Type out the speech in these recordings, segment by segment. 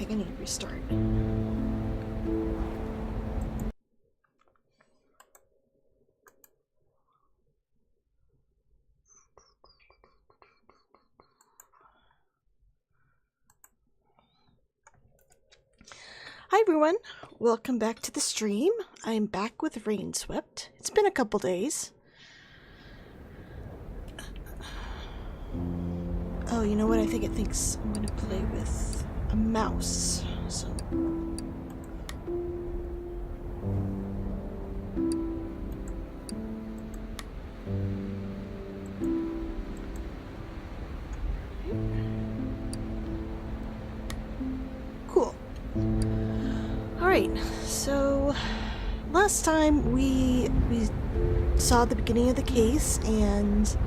think I need to restart. Hi everyone, welcome back to the stream. I am back with Rainswept. It's been a couple days. Oh, you know what? I think it thinks I'm going to play with a mouse. So. Cool. Alright, so last time we saw the beginning of the case and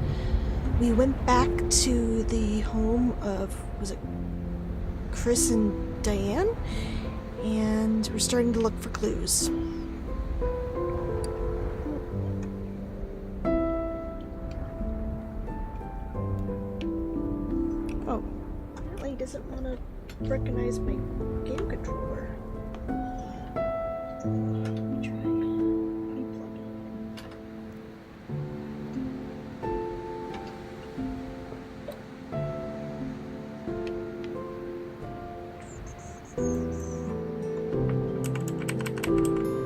we went back to the home of, was it Chris and Diane? And we're starting to look for clues. Oh, apparently he doesn't want to recognize my game controller. Let me try unplugging.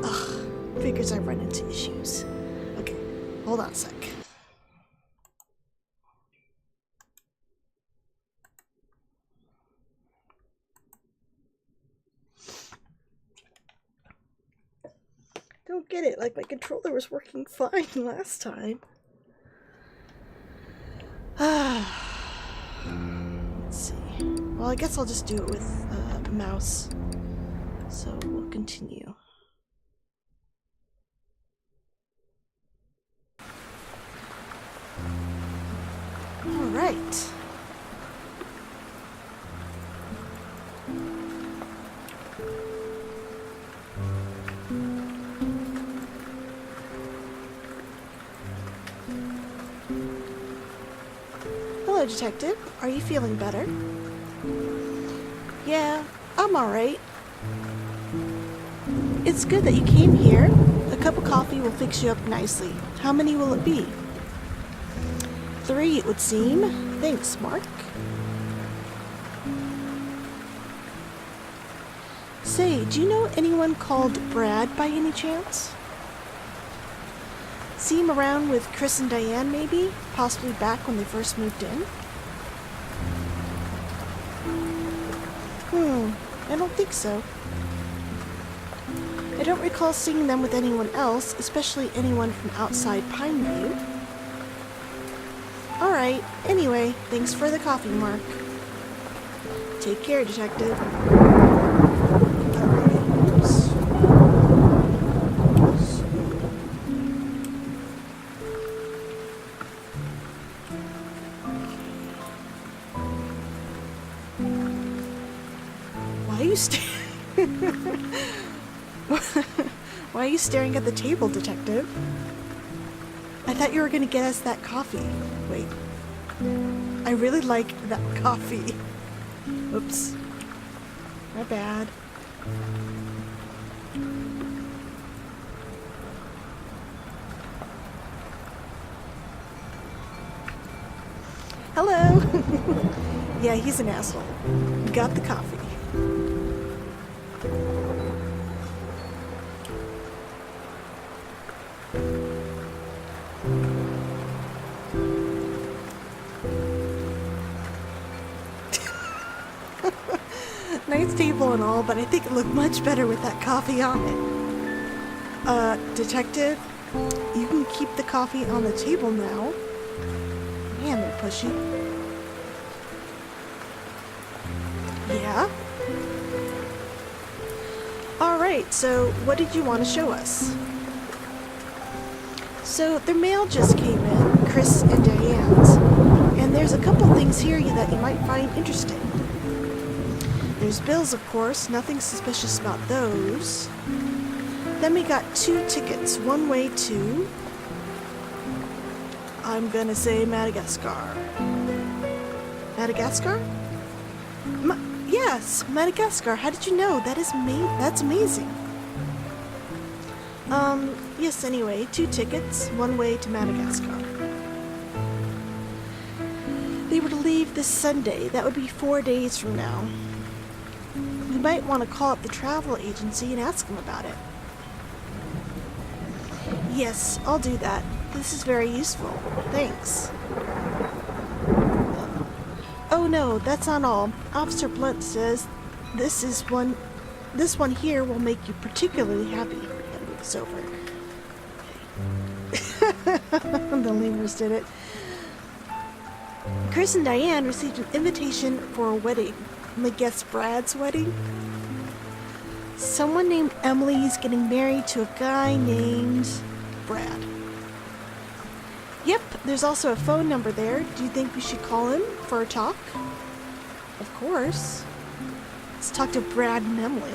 Ugh, figures I run into issues. Okay, hold on a sec. Don't get it, like my controller was working fine last time. Let's see. Well, I guess I'll just do it with mouse. So we'll continue. All right. Hello, Detective. Are you feeling better? Yeah, I'm alright. It's good that you came here. A cup of coffee will fix you up nicely. How many will it be? 3, it would seem. Thanks, Mark. Say, do you know anyone called Brad by any chance? See him around with Chris and Diane, maybe? Possibly back when they first moved in? I don't think so. I don't recall seeing them with anyone else, especially anyone from outside Pineview. Alright, anyway, thanks for the coffee, Mark. Take care, Detective. Why are you staring at the table, Detective? I thought you were going to get us that coffee. Wait. I really like that coffee. Oops. My bad. Hello! Yeah, he's an asshole. Got the coffee. Nice table and all, but I think it looked much better with that coffee on it. Detective, you can keep the coffee on the table now. Man, they're pushy. Yeah? Alright, so what did you want to show us? So, their mail just came in, Chris and Diane's, and there's a couple things here that you might find interesting. There's bills, of course, nothing suspicious about those. Then we got 2 tickets, one way to, I'm gonna say Madagascar. Madagascar? Yeah, yes, Madagascar. How did you know? That's amazing. Yes, anyway, 2 tickets, one way to Madagascar. They were to leave this Sunday. That would be 4 days from now. You might want to call up the travel agency and ask them about it. Yes, I'll do that. This is very useful. Thanks. Oh no, that's not all. Officer Blunt says this one here will make you particularly happy. Gotta move this over. The lemurs did it. Chris and Diane received an invitation for a wedding. Let me guess, Brad's wedding? Someone named Emily is getting married to a guy named Brad. Yep, there's also a phone number there. Do you think we should call him for a talk? Of course. Let's talk to Brad and Emily.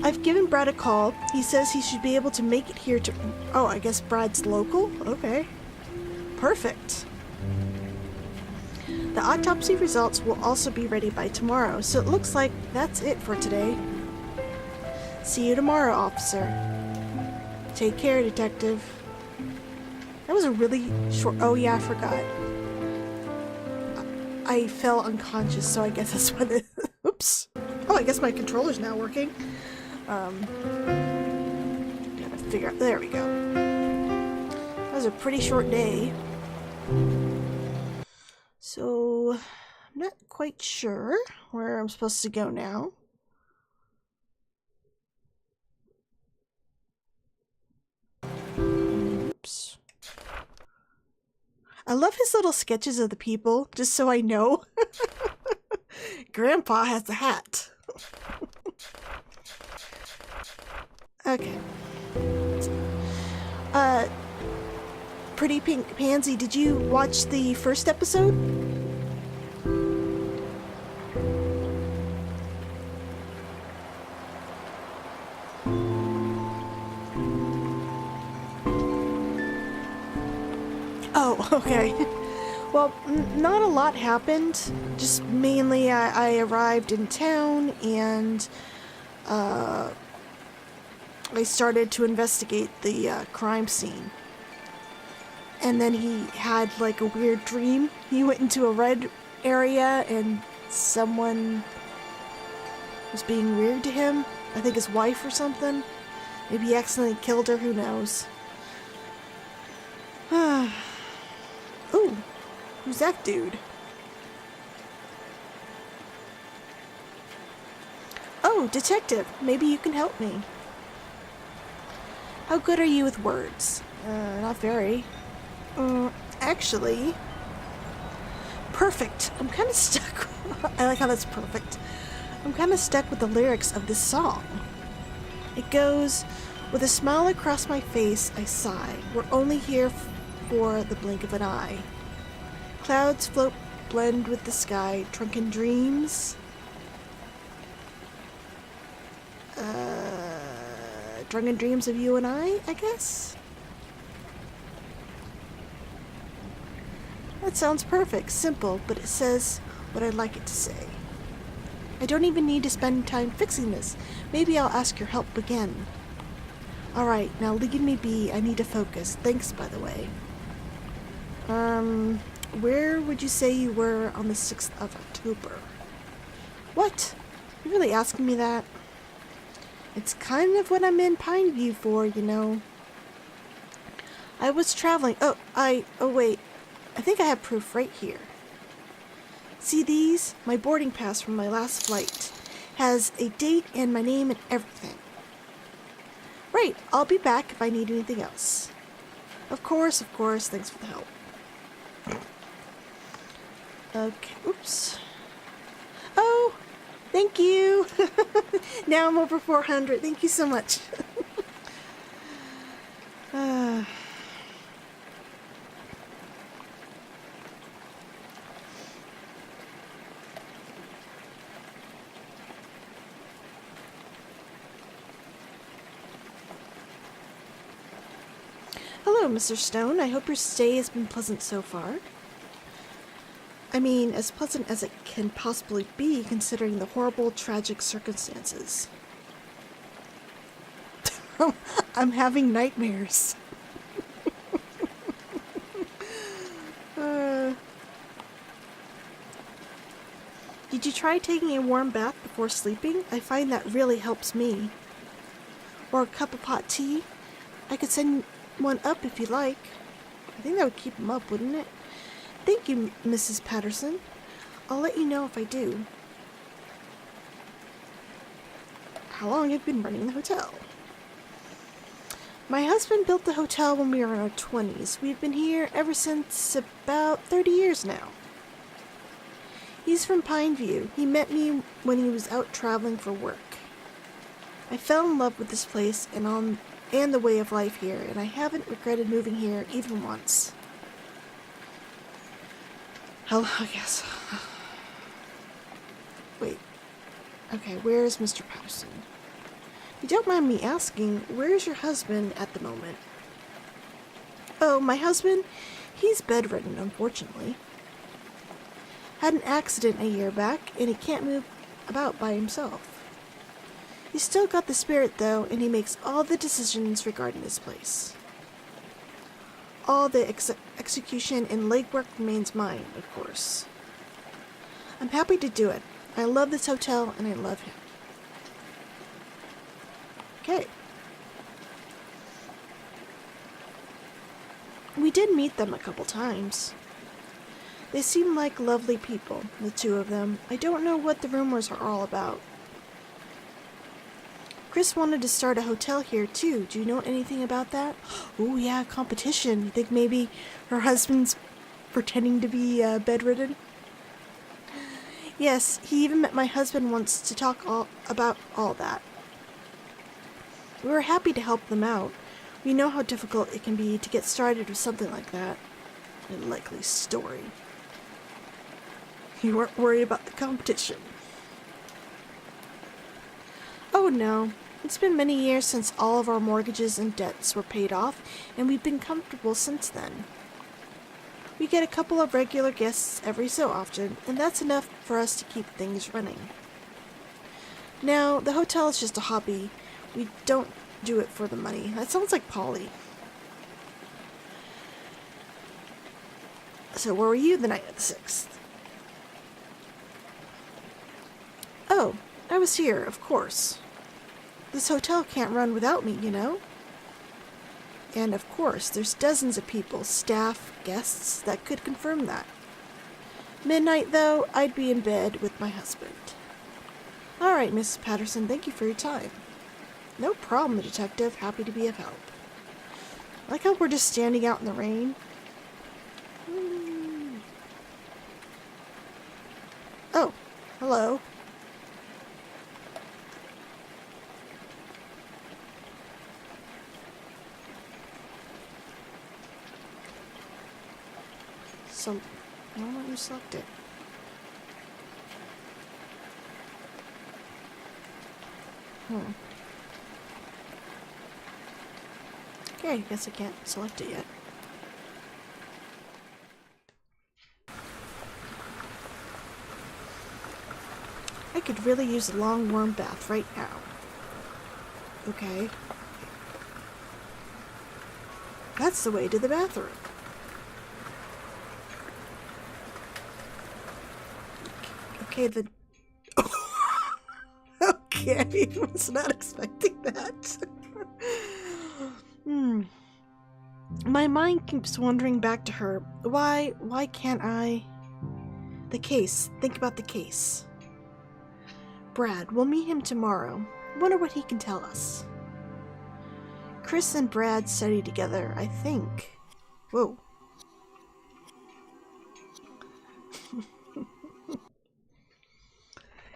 I've given Brad a call. He says he should be able to make it here to... Oh, I guess Brad's local? Okay. Perfect. The autopsy results will also be ready by tomorrow, so it looks like that's it for today. See you tomorrow, officer. Take care, detective. That was a really short... Oh, yeah, I forgot. I fell unconscious, so I guess that's what it... Oops. Oh, I guess my controller's now working. Gotta figure out... There we go. That was a pretty short day. So, I'm not quite sure where I'm supposed to go now. Oops. I love his little sketches of the people, just so I know. Grandpa has a hat. Okay. Pretty Pink Pansy, did you watch the first episode? Oh, okay. Well, not a lot happened. Just mainly I arrived in town and I started to investigate the crime scene. And then he had like a weird dream. He went into a red area and someone was being weird to him. I think his wife or something. Maybe he accidentally killed her, who knows. Ooh, who's that dude? Oh, detective, maybe you can help me. How good are you with words? Not very. Actually... Perfect. I'm kind of stuck. I like how that's perfect. I'm kind of stuck with the lyrics of this song. It goes, with a smile across my face, I sigh. We're only here for the blink of an eye. Clouds float, blend with the sky. Drunken dreams. Drunken dreams of you and I guess? That sounds perfect. Simple, but it says what I'd like it to say. I don't even need to spend time fixing this. Maybe I'll ask your help again. Alright, now leave me be. I need to focus. Thanks, by the way. Where would you say you were on the 6th of October? What? You really asking me that? It's kind of what I'm in Pineview for, you know. I was traveling. Oh, wait. I think I have proof right here. See these? My boarding pass from my last flight has a date and my name and everything. Right, I'll be back if I need anything else. Of course, thanks for the help. Okay, oops. Oh, thank you. Now I'm over 400. Thank you so much. Hello, Mr. Stone. I hope your stay has been pleasant so far. I mean, as pleasant as it can possibly be considering the horrible, tragic circumstances. I'm having nightmares. uh, did you try taking a warm bath before sleeping? I find that really helps me. Or a cup of hot tea? I could send one up if you like. I think that would keep him up, wouldn't it? Thank you, Mrs. Patterson. I'll let you know if I do. How long have you been running the hotel? My husband built the hotel when we were in our 20s. We've been here ever since about 30 years now. He's from Pineview. He met me when he was out traveling for work. I fell in love with this place and the way of life here, and I haven't regretted moving here even once. Hello, I guess. Wait. Okay, where is Mr. Patterson? You don't mind me asking, where is your husband at the moment? Oh, my husband? He's bedridden, unfortunately. Had an accident a year back, and he can't move about by himself. He's still got the spirit, though, and he makes all the decisions regarding this place. All the execution and legwork remains mine, of course. I'm happy to do it. I love this hotel, and I love him. Okay. We did meet them a couple times. They seem like lovely people, the two of them. I don't know what the rumors are all about. Chris wanted to start a hotel here, too. Do you know anything about that? Oh, yeah, competition. You think maybe her husband's pretending to be bedridden? Yes, he even met my husband once to talk about all that. We were happy to help them out. We know how difficult it can be to get started with something like that. A likely story. You weren't worried about the competition. Oh no, it's been many years since all of our mortgages and debts were paid off, and we've been comfortable since then. We get a couple of regular guests every so often, and that's enough for us to keep things running. Now, the hotel is just a hobby. We don't do it for the money. That sounds like Polly. So where were you the night of the 6th? Oh, I was here, of course. This hotel can't run without me, you know? And of course, there's dozens of people, staff, guests, that could confirm that. Midnight, though, I'd be in bed with my husband. All right, Mrs. Patterson, thank you for your time. No problem, detective. Happy to be of help. I like how we're just standing out in the rain. Oh, hello. So, why don't you select it? Okay, I guess I can't select it yet. I could really use a long warm bath right now. Okay. That's the way to the bathroom. Okay, the... Okay, I was not expecting that. My mind keeps wandering back to her. Why can't I... The case. Think about the case. Brad, we'll meet him tomorrow. Wonder what he can tell us. Chris and Brad study together, I think. Whoa.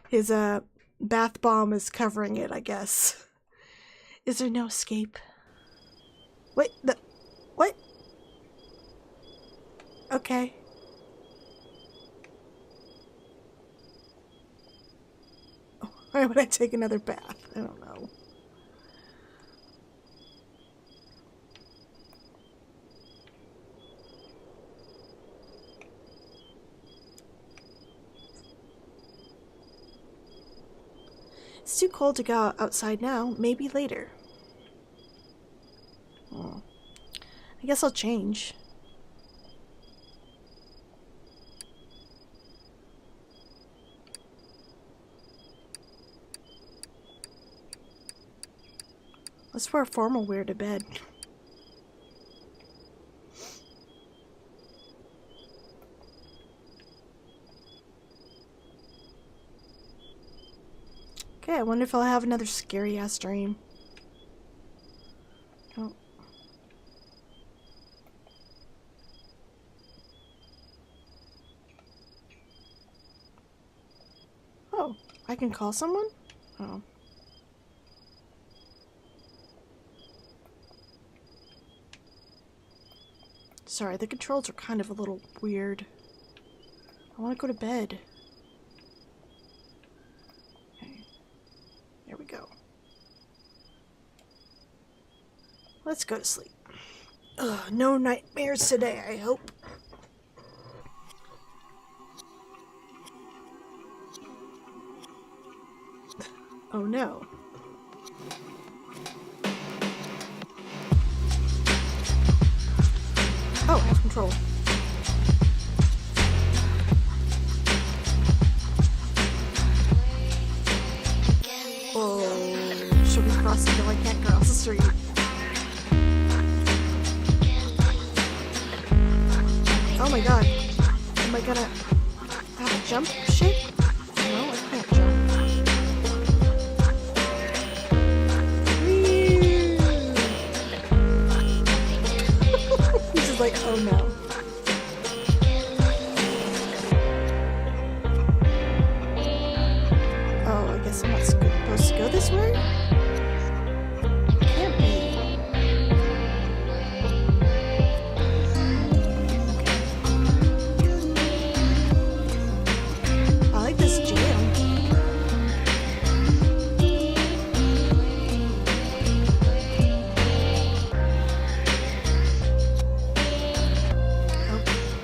His, bath bomb is covering it, I guess. Is there no escape? Wait, what? Okay. Oh, why would I take another bath? I don't know. It's too cold to go outside now. Maybe later. Oh. I guess I'll change. Let's wear formal wear to bed. Okay, I wonder if I'll have another scary ass dream. Oh. Oh, I can call someone? Oh. Sorry, the controls are kind of a little weird. I want to go to bed. Okay. There we go. Let's go to sleep. Ugh, no nightmares today, I hope. Oh no. Oh, I have control. Oh, should we cross it? No, I can't cross the street. Oh my god. Am I gonna have a jump shake? No, I can't jump. He's just like, oh no. Oh, I guess I'm not supposed to go this way? Can't be. I like this jam.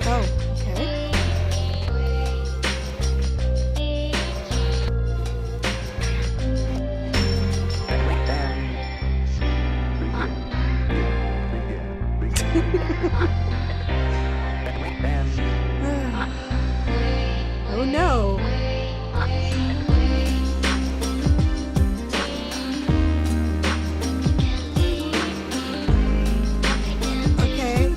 Oh, okay. Oh no. Okay.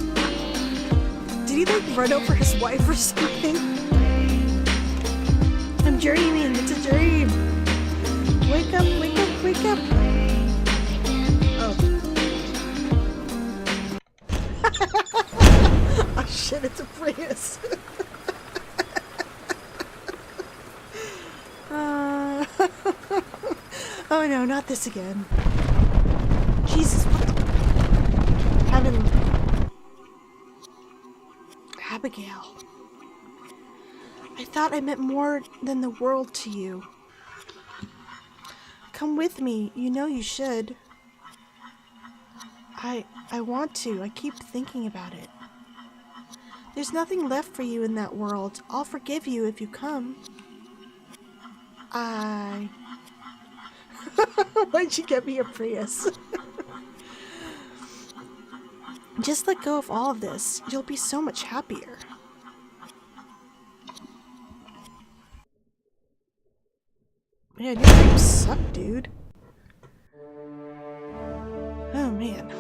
Did he like run over his wife or something? I'm dreaming. It's a dream. Wake up, wake up, wake up. Oh. Oh shit, it's a Prius. Oh no, not this again. Jesus, what the... Abigail. I thought I meant more than the world to you. Come with me. You know you should. I want to. I keep thinking about it. There's nothing left for you in that world. I'll forgive you if you come. Why'd you get me a Prius? Just let go of all of this. You'll be so much happier. Man, your dreams suck, dude. Oh, man.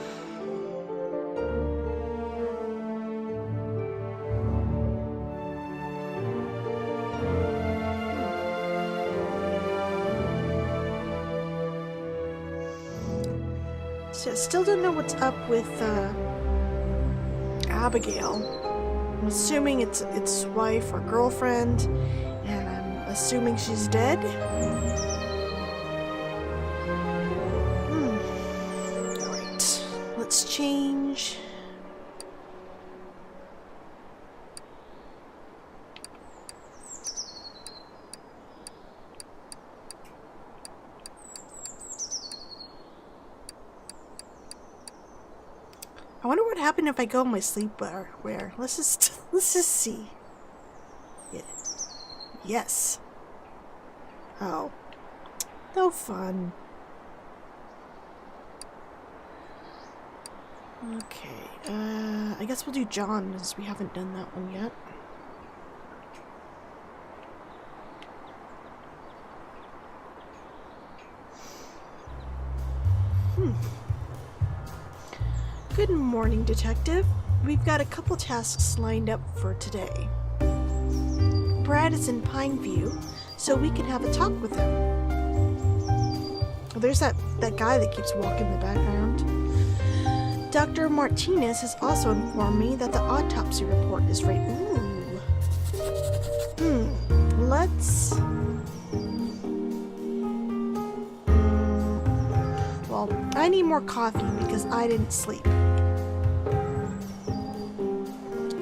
So, still don't know what's up with, Abigail. I'm assuming it's his wife or girlfriend, and I'm assuming she's dead. Alright, let's change. I wonder what happened if I go in my sleepwear. Let's just see. Yeah. Yes. Oh. No fun. Okay, I guess we'll do John, as we haven't done that one yet. Good morning, Detective. We've got a couple tasks lined up for today. Brad is in Pineview, so we can have a talk with him. Oh, there's that guy that keeps walking in the background. Dr. Martinez has also informed me that the autopsy report is ready. Ooh. Let's... Well, I need more coffee because I didn't sleep.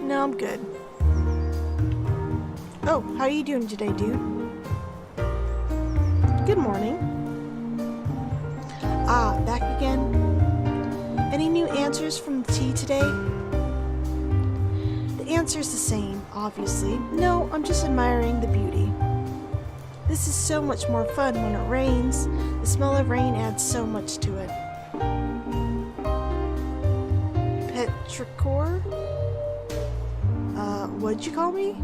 No, I'm good. Oh, how are you doing today, dude? Good morning. Ah, back again. Any new answers from the tea today? The answer's the same, obviously. No, I'm just admiring the beauty. This is so much more fun when it rains. The smell of rain adds so much to it. Petrichor? What'd you call me?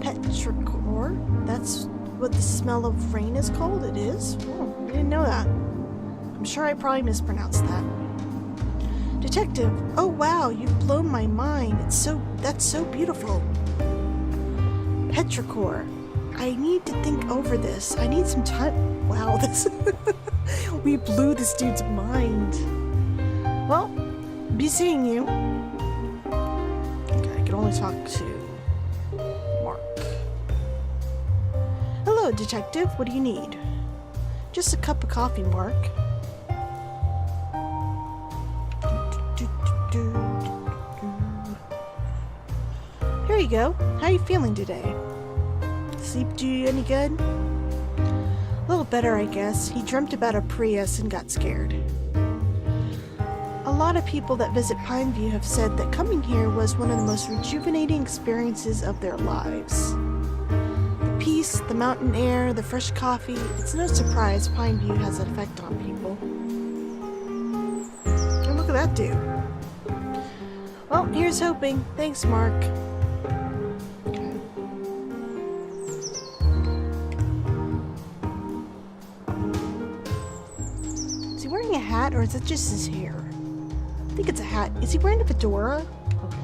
Petrichor? That's what the smell of rain is called? It is? Oh, I didn't know that. I'm sure I probably mispronounced that. Detective, oh wow, you've blown my mind. That's so beautiful. Petrichor. I need to think over this. I need some time. Wow, this we blew this dude's mind. Well, be seeing you. Okay, I can only talk to Mark. Hello, Detective. What do you need? Just a cup of coffee, Mark. Here you go. How are you feeling today? Sleep do you any good? A little better, I guess. He dreamt about a Prius and got scared. A lot of people that visit Pineview have said that coming here was one of the most rejuvenating experiences of their lives. The peace, the mountain air, the fresh coffee, it's no surprise Pineview has an effect on people. And look at that dude. Well, here's hoping. Thanks, Mark. Okay. Is he wearing a hat or is it just his hair? I think it's a hat. Is he wearing a fedora? Okay.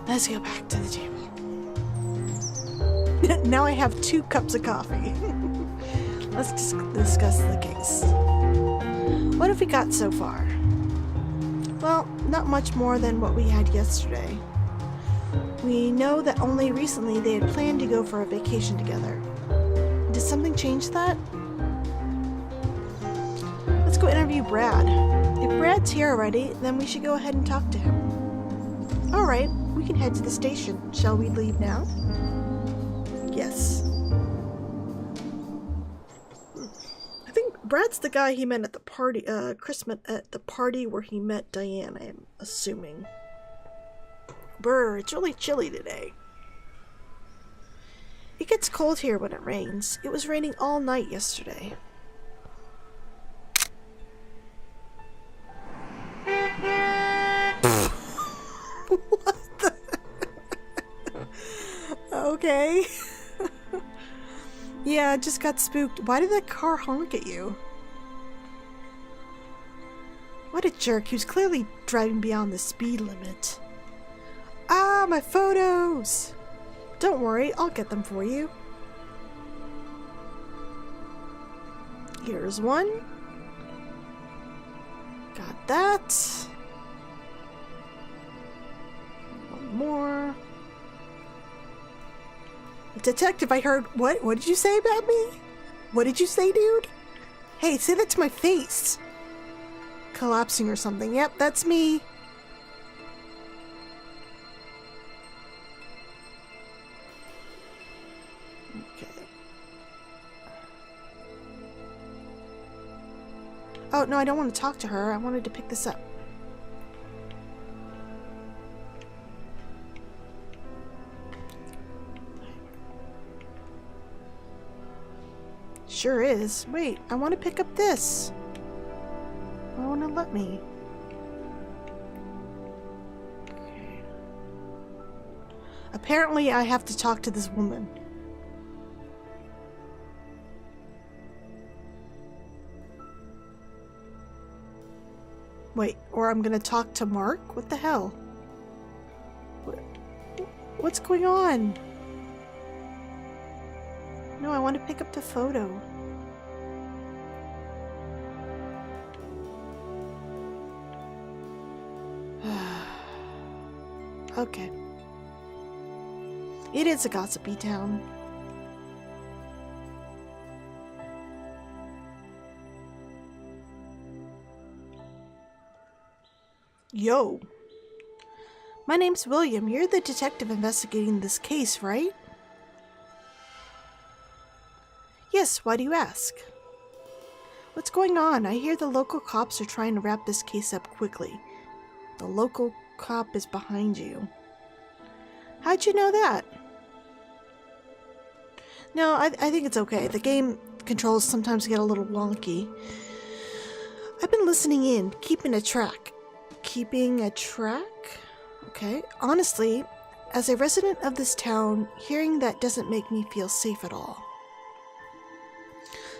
Let's go back to the table. Now I have 2 cups of coffee. Let's discuss the case. What have we got so far? Well, not much more than what we had yesterday. We know that only recently they had planned to go for a vacation together. Did something change that? Let's go interview Brad. If Brad's here already, then we should go ahead and talk to him. Alright, we can head to the station. Shall we leave now? Yes. I think Brad's the guy he met at the party, Chris met at the party where he met Diane, I'm assuming. Brr, it's really chilly today. It gets cold here when it rains. It was raining all night yesterday. What the? Okay. Yeah, I just got spooked. Why did that car honk at you? What a jerk. He was clearly driving beyond the speed limit. Ah, my photos! Don't worry, I'll get them for you. Here's one. Got that. One more. Detective, I heard... What? What did you say about me? What did you say, dude? Hey, say that to my face. Collapsing or something. Yep, that's me. Okay. Oh, no, I don't want to talk to her. I wanted to pick this up. Sure is. Wait, I want to pick up this. I want to let me. Okay. Apparently, I have to talk to this woman. Wait, or I'm gonna talk to Mark? What the hell? What's going on? No, I want to pick up the photo. Okay. It is a gossipy town. Yo. My name's William. You're the detective investigating this case, right? Yes, why do you ask? What's going on? I hear the local cops are trying to wrap this case up quickly. The local cop is behind you. How'd you know that? No, I think it's okay. The game controls sometimes get a little wonky. I've been listening in, keeping a track. Keeping a track? Okay. Honestly, as a resident of this town, hearing that doesn't make me feel safe at all.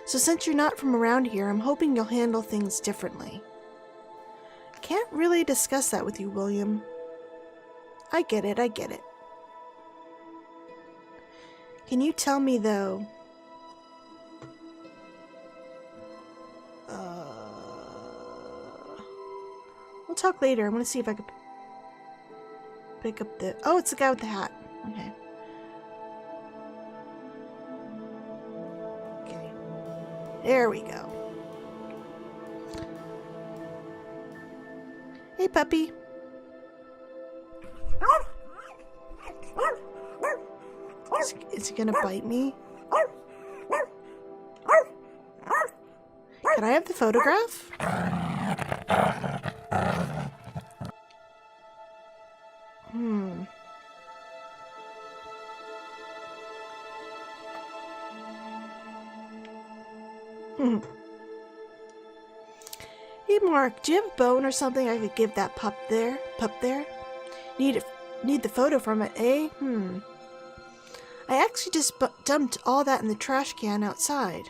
So since you're not from around here, I'm hoping you'll handle things differently. Can't really discuss that with you, William. I get it, I get it. Can you tell me, though... We'll talk later. I'm gonna see if I can pick up the... Oh, it's the guy with the hat. Okay. Okay. There we go. Hey, puppy. Is he gonna bite me? Can I have the photograph? Hey Mark, do you have a bone or something I could give that pup there? Need the photo from it, eh? I actually just dumped all that in the trash can outside.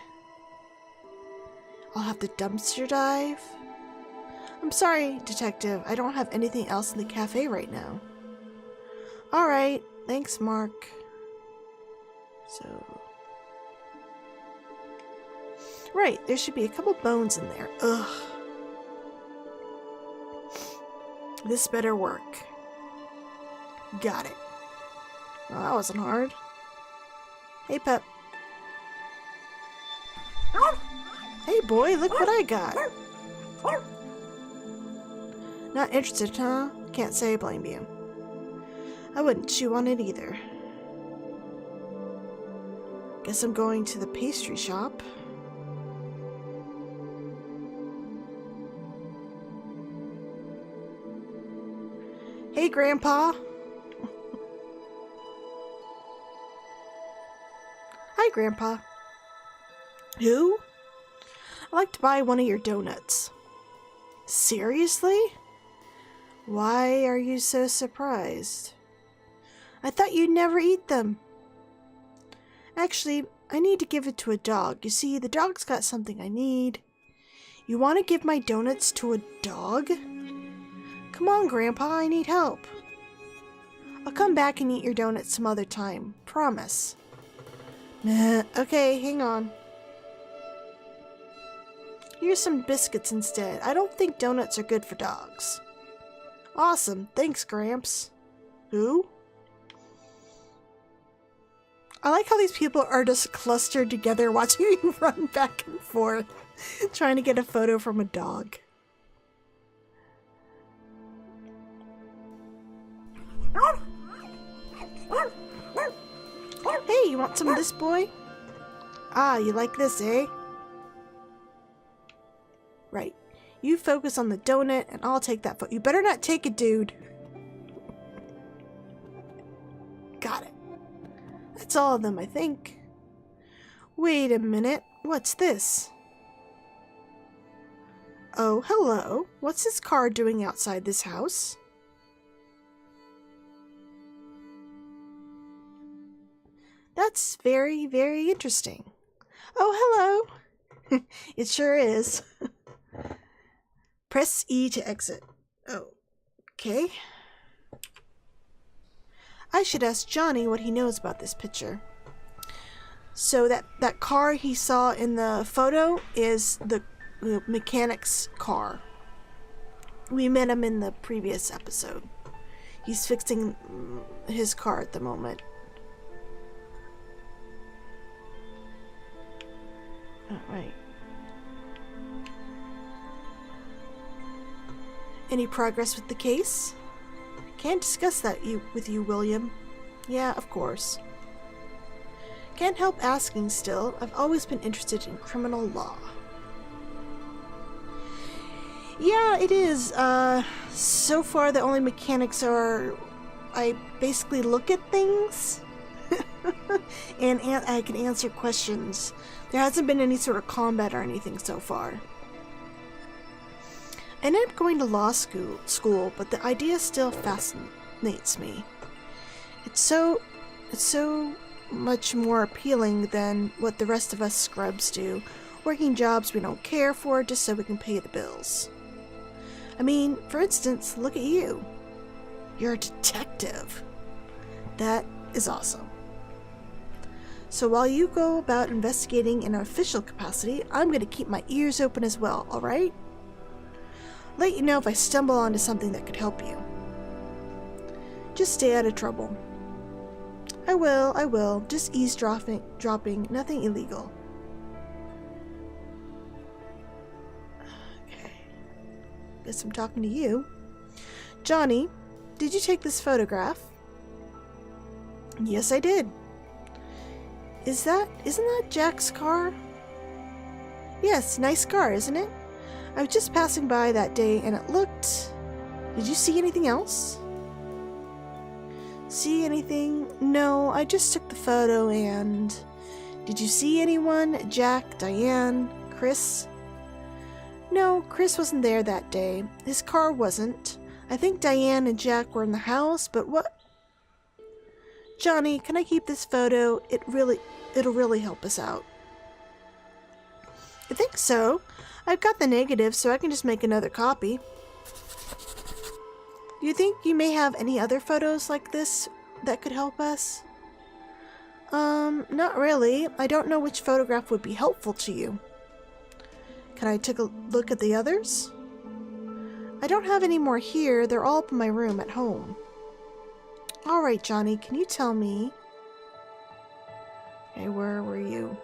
I'll have the dumpster dive. I'm sorry, detective. I don't have anything else in the cafe right now. Alright, thanks, Mark. So... Right, there should be a couple bones in there. Ugh. This better work. Got it. Well, that wasn't hard. Hey, pup. Hey, boy, look what I got. Not interested, huh? Can't say I blame you. I wouldn't chew on it either. Guess I'm going to the pastry shop. Hey, Grandpa. Hi, Grandpa. Who? I'd like to buy one of your donuts. Seriously? Why are you so surprised? I thought you'd never eat them. Actually, I need to give it to a dog. You see, the dog's got something I need. You want to give my donuts to a dog? Come on, Grandpa, I need help. I'll come back and eat your donuts some other time. Promise. Okay, hang on. Here's some biscuits instead. I don't think donuts are good for dogs. Awesome. Thanks, Gramps. Who? I like how these people are just clustered together watching you run back and forth, trying to get a photo from a dog. Hey, you want some of this, boy? Ah, you like this, eh? Right. You focus on the donut, and I'll take that photo. You better not take it, dude. Got it. That's all of them, I think. Wait a minute. What's this? Oh, hello. What's this car doing outside this house? That's very, very interesting. Oh, hello. It sure is. Press E to exit. Oh, okay. I should ask Johnny what he knows about this picture. So that car he saw in the photo is the mechanic's car. We met him in the previous episode. He's fixing his car at the moment. Alright. Any progress with the case? Can't discuss that with you, William. Yeah, of course. Can't help asking still. I've always been interested in criminal law. Yeah, it is. So far the only mechanics are... I basically look at things and I can answer questions. There hasn't been any sort of combat or anything so far. I ended up going to law school, but the idea still fascinates me. It's so much more appealing than what the rest of us scrubs do, working jobs we don't care for just so we can pay the bills. I mean, for instance, look at you. You're a detective. That is awesome. So while you go about investigating in an official capacity, I'm going to keep my ears open as well, alright? Let you know if I stumble onto something that could help you. Just stay out of trouble. I will. Just eavesdropping, nothing illegal. Okay. Guess I'm talking to you. Johnny, did you take this photograph? Yes, I did. Isn't that Jack's car? Yes, nice car, isn't it? I was just passing by that day and it looked... Did you see anything else? See anything? No, I just took the photo and... Did you see anyone? Jack, Diane, Chris? No, Chris wasn't there that day. His car wasn't. I think Diane and Jack were in the house, but what... Johnny, can I keep this photo? It'll really help us out. I think so. I've got the negative, so I can just make another copy. Do you think you may have any other photos like this that could help us? Not really. I don't know which photograph would be helpful to you. Can I take a look at the others? I don't have any more here. They're all up in my room at home. Alright, Johnny, can you tell me... Okay, where were you?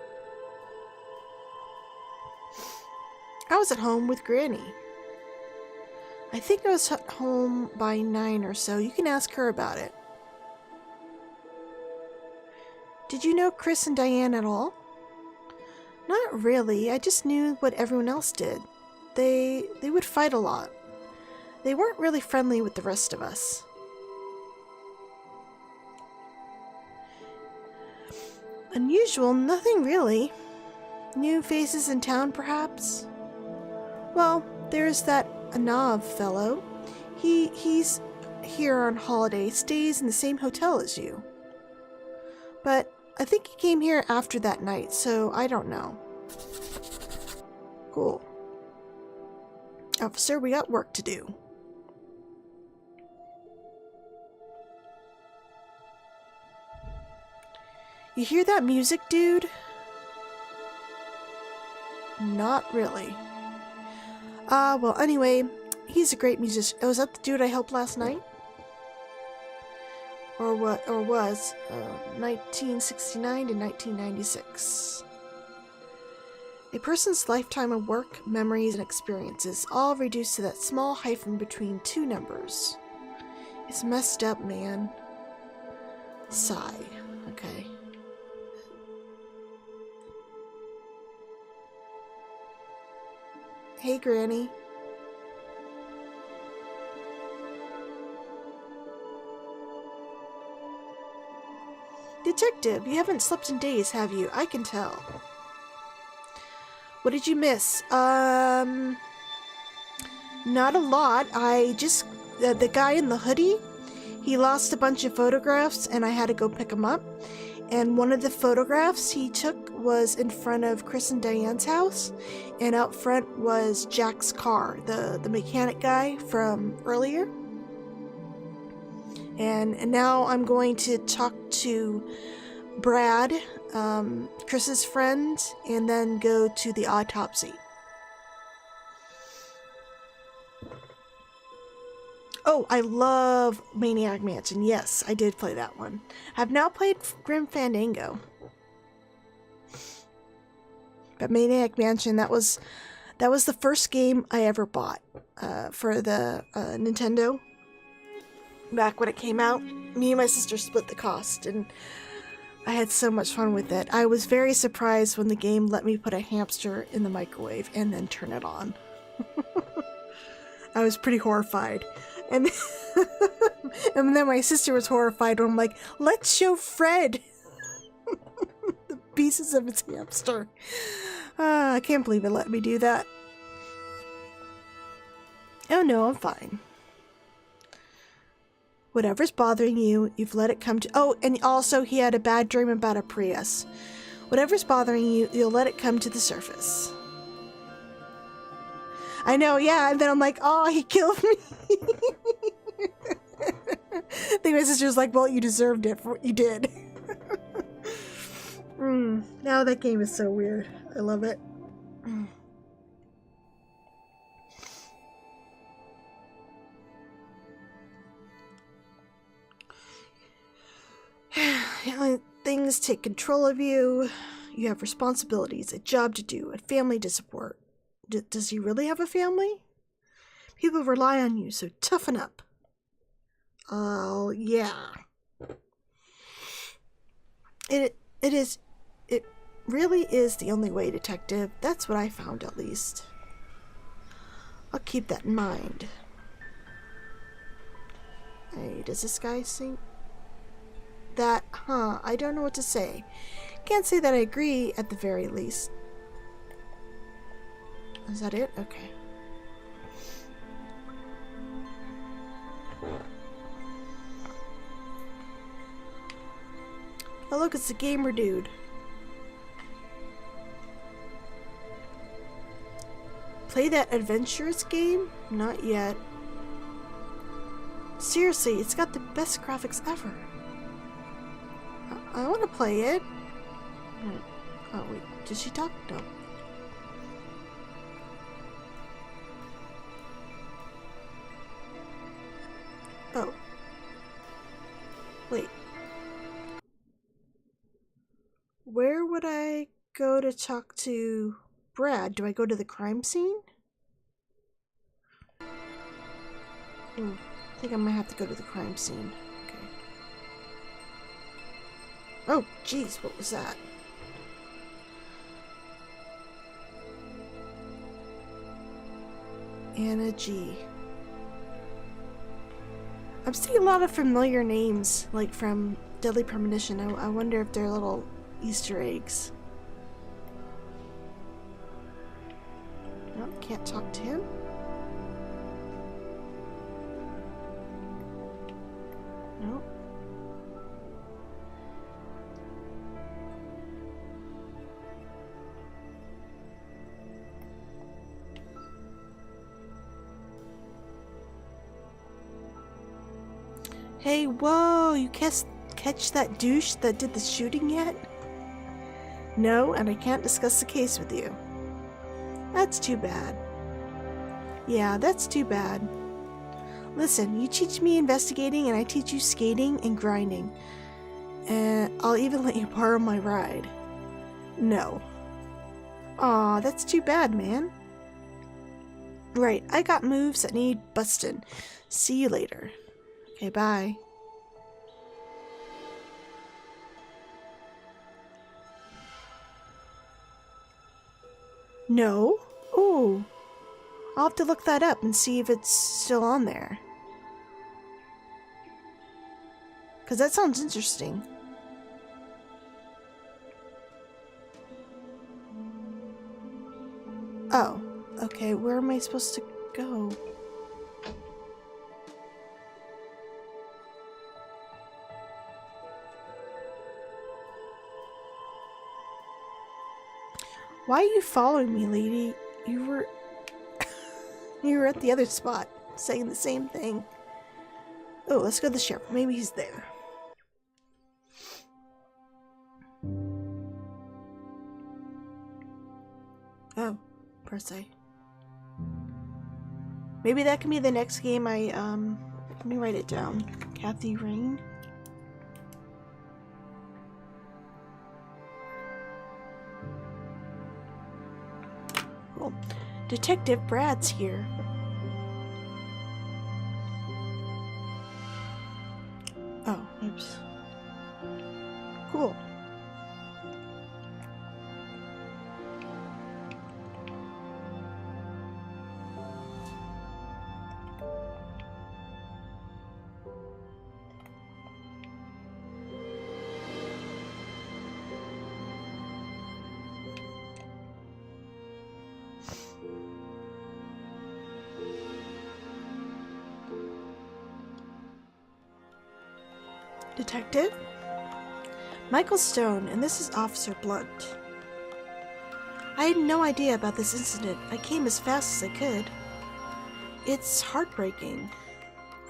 I was at home with Granny. I think I was at home by 9 or so. You can ask her about it. Did you know Chris and Diane at all? Not really. I just knew what everyone else did. They would fight a lot. They weren't really friendly with the rest of us. Unusual? Nothing really. New faces in town, perhaps? Well, there's that Anav fellow. He's here on holiday, stays in the same hotel as you. But I think he came here after that night, so I don't know. Cool. Officer, we got work to do. You hear that music, dude? Not really. Well, anyway, he's a great musician. Oh, was that the dude I helped last night? Or what? Or was 1969 to 1996. A person's lifetime of work, memories, and experiences, all reduced to that small hyphen between two numbers. It's messed up, man. Sigh. Okay. Hey, Granny. Detective, you haven't slept in days, have you? I can tell. What did you miss? Not a lot. I just... the guy in the hoodie, he lost a bunch of photographs and I had to go pick him up. And one of the photographs he took was in front of Chris and Diane's house. And out front was Jack's car, the mechanic guy from earlier. And now I'm going to talk to Brad, Chris's friend, and then go to the autopsy. Oh, I love Maniac Mansion. Yes, I did play that one. I've now played Grim Fandango. But Maniac Mansion, that was the first game I ever bought for the Nintendo. Back when it came out, me and my sister split the cost, and I had so much fun with it. I was very surprised when the game let me put a hamster in the microwave and then turn it on. I was pretty horrified. And then my sister was horrified when I'm like, let's show Fred the pieces of his hamster. I can't believe it let me do that. Oh no, I'm fine. Whatever's bothering you, you've let it come to... Oh, and also he had a bad dream about a Prius. Whatever's bothering you, you'll let it come to the surface. I know, yeah, and then I'm like, oh, he killed me. I think my sister's like, well, you deserved it for what you did. Now that game is so weird. I love it. Things take control of you. You have responsibilities, a job to do, a family to support. Does he really have a family? People rely on you, so toughen up. Oh, yeah. It really is the only way, detective. That's what I found, at least. I'll keep that in mind. Hey, does this guy sing? That, I don't know what to say. Can't say that I agree, at the very least. Is that it? Okay. Oh look, it's the gamer dude. Play that adventurous game? Not yet. Seriously, it's got the best graphics ever. I want to play it. Oh wait, did she talk? No. Oh. Wait. Where would I go to talk to Brad? Do I go to the crime scene? I think I might have to go to the crime scene. Okay. Oh, jeez, what was that? Anna G. I'm seeing a lot of familiar names, like from Deadly Premonition. I wonder if they're little Easter eggs. No, can't talk to him. No. Hey, whoa, you catch that douche that did the shooting yet? No, and I can't discuss the case with you. That's too bad. Yeah, that's too bad. Listen, you teach me investigating and I teach you skating and grinding. And I'll even let you borrow my ride. No. Aw, that's too bad, man. Right, I got moves that need bustin'. See you later. Okay, bye. No? Ooh. I'll have to look that up and see if it's still on there. 'Cause that sounds interesting. Oh, okay, where am I supposed to go? Why are you following me, lady? You were... you were at the other spot, saying the same thing. Oh, let's go to the sheriff. Maybe he's there. Oh, press A. Maybe that can be the next game I, let me write it down. Kathy Rain. Cool. Detective Brad's here. Oh, oops. Cool. Detective? Michael Stone, and this is Officer Blunt. I had no idea about this incident. I came as fast as I could. It's heartbreaking.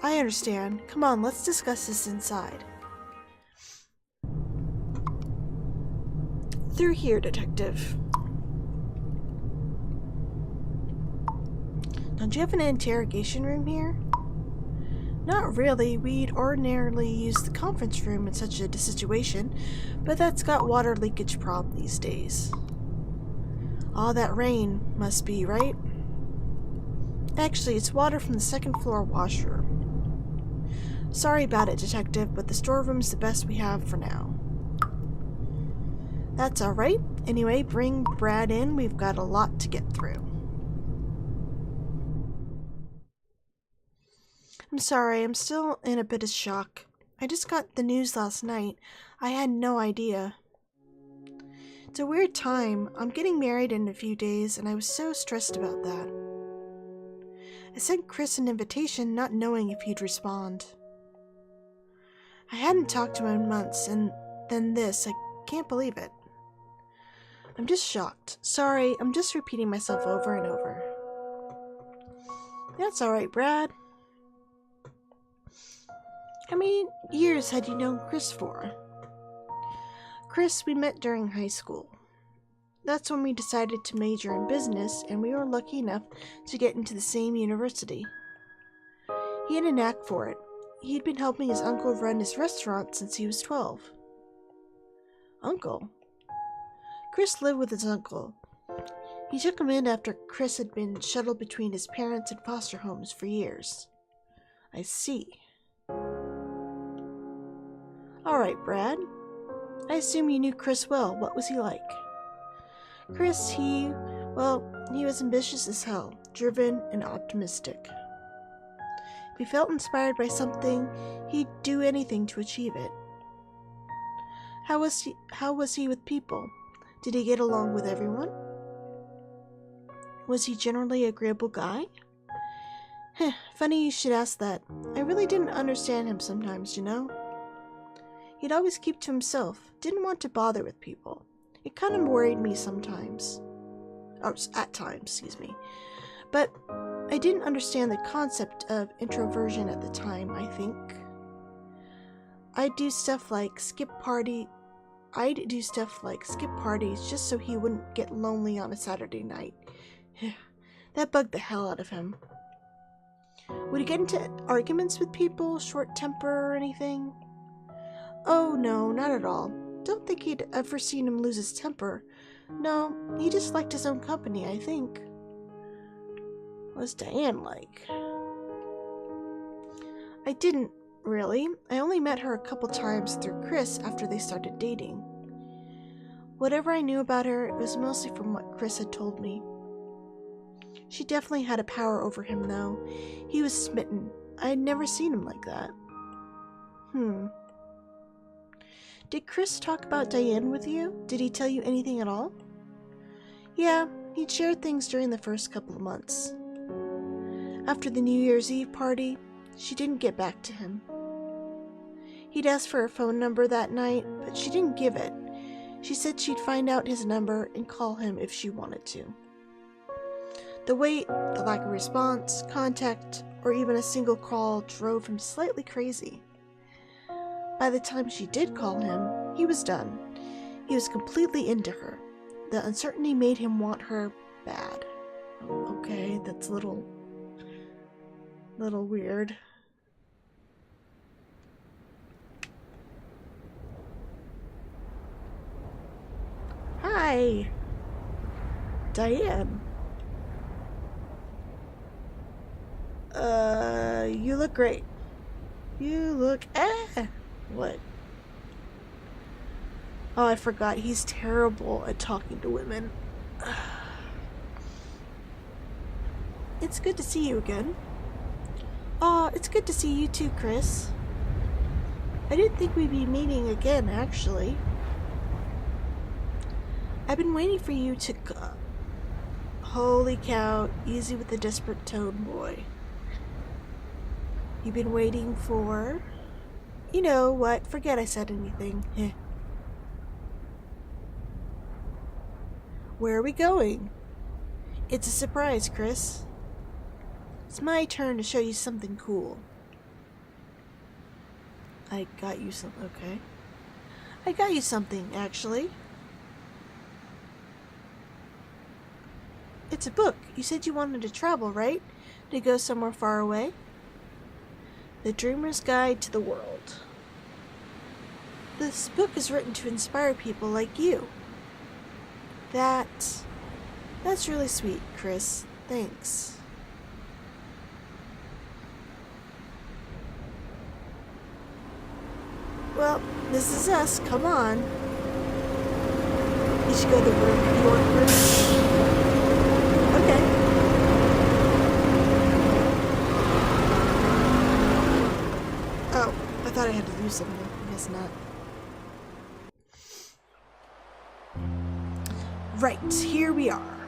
I understand. Come on, let's discuss this inside. Through here, Detective. Don't you have an interrogation room here? Not really. We'd ordinarily use the conference room in such a situation, but that's got water leakage problem these days. All that rain must be, right? Actually, it's water from the second floor washroom. Sorry about it, Detective, but the storeroom's the best we have for now. That's alright. Anyway, bring Brad in. We've got a lot to get through. I'm sorry, I'm still in a bit of shock. I just got the news last night. I had no idea. It's a weird time. I'm getting married in a few days, and I was so stressed about that. I sent Chris an invitation, not knowing if he'd respond. I hadn't talked to him in months, and then this. I can't believe it. I'm just shocked. Sorry, I'm just repeating myself over and over. That's alright, Brad. How many years had you known Chris for? Chris, we met during high school. That's when we decided to major in business, and we were lucky enough to get into the same university. He had a knack for it. He'd been helping his uncle run his restaurant since he was 12. Uncle? Chris lived with his uncle. He took him in after Chris had been shuttled between his parents and foster homes for years. I see. Alright, Brad. I assume you knew Chris well. What was he like? Chris, he was ambitious as hell, driven and optimistic. If he felt inspired by something, he'd do anything to achieve it. How was he with people? Did he get along with everyone? Was he generally an agreeable guy? Funny you should ask that. I really didn't understand him sometimes, you know? He'd always keep to himself, didn't want to bother with people. It kind of worried me sometimes. Or at times, excuse me. But I didn't understand the concept of introversion at the time, I think. I'd do stuff like skip parties just so he wouldn't get lonely on a Saturday night. That bugged the hell out of him. Would he get into arguments with people, short temper or anything? Oh no, not at all. Don't think he'd ever seen him lose his temper. No, he just liked his own company, I think. What's Diane like? I didn't, really. I only met her a couple times through Chris after they started dating. Whatever I knew about her, it was mostly from what Chris had told me. She definitely had a power over him, though. He was smitten. I had never seen him like that. Did Chris talk about Diane with you? Did he tell you anything at all? Yeah, he'd shared things during the first couple of months. After the New Year's Eve party, she didn't get back to him. He'd asked for her phone number that night, but she didn't give it. She said she'd find out his number and call him if she wanted to. The wait, the lack of response, contact, or even a single call drove him slightly crazy. By the time she did call him, he was done. He was completely into her. The uncertainty made him want her bad. Okay, that's a little weird. Hi, Diane. You look great. You look, what? Oh, I forgot. He's terrible at talking to women. It's good to see you again. Oh, it's good to see you too, Chris. I didn't think we'd be meeting again, actually. I've been waiting for you to... Holy cow, easy with the desperate tone, boy. You've been waiting for... You know what, forget I said anything. Where are we going? It's a surprise, Chris. It's my turn to show you something cool. I got you some... Okay. I got you something, actually. It's a book. You said you wanted to travel, right? To go somewhere far away? The Dreamer's Guide to the World. This book is written to inspire people like you. That's really sweet, Chris. Thanks. Well, this is us. Come on. You should go to the New York room. Okay. Oh, I thought I had to do something. I guess not. Right, here we are.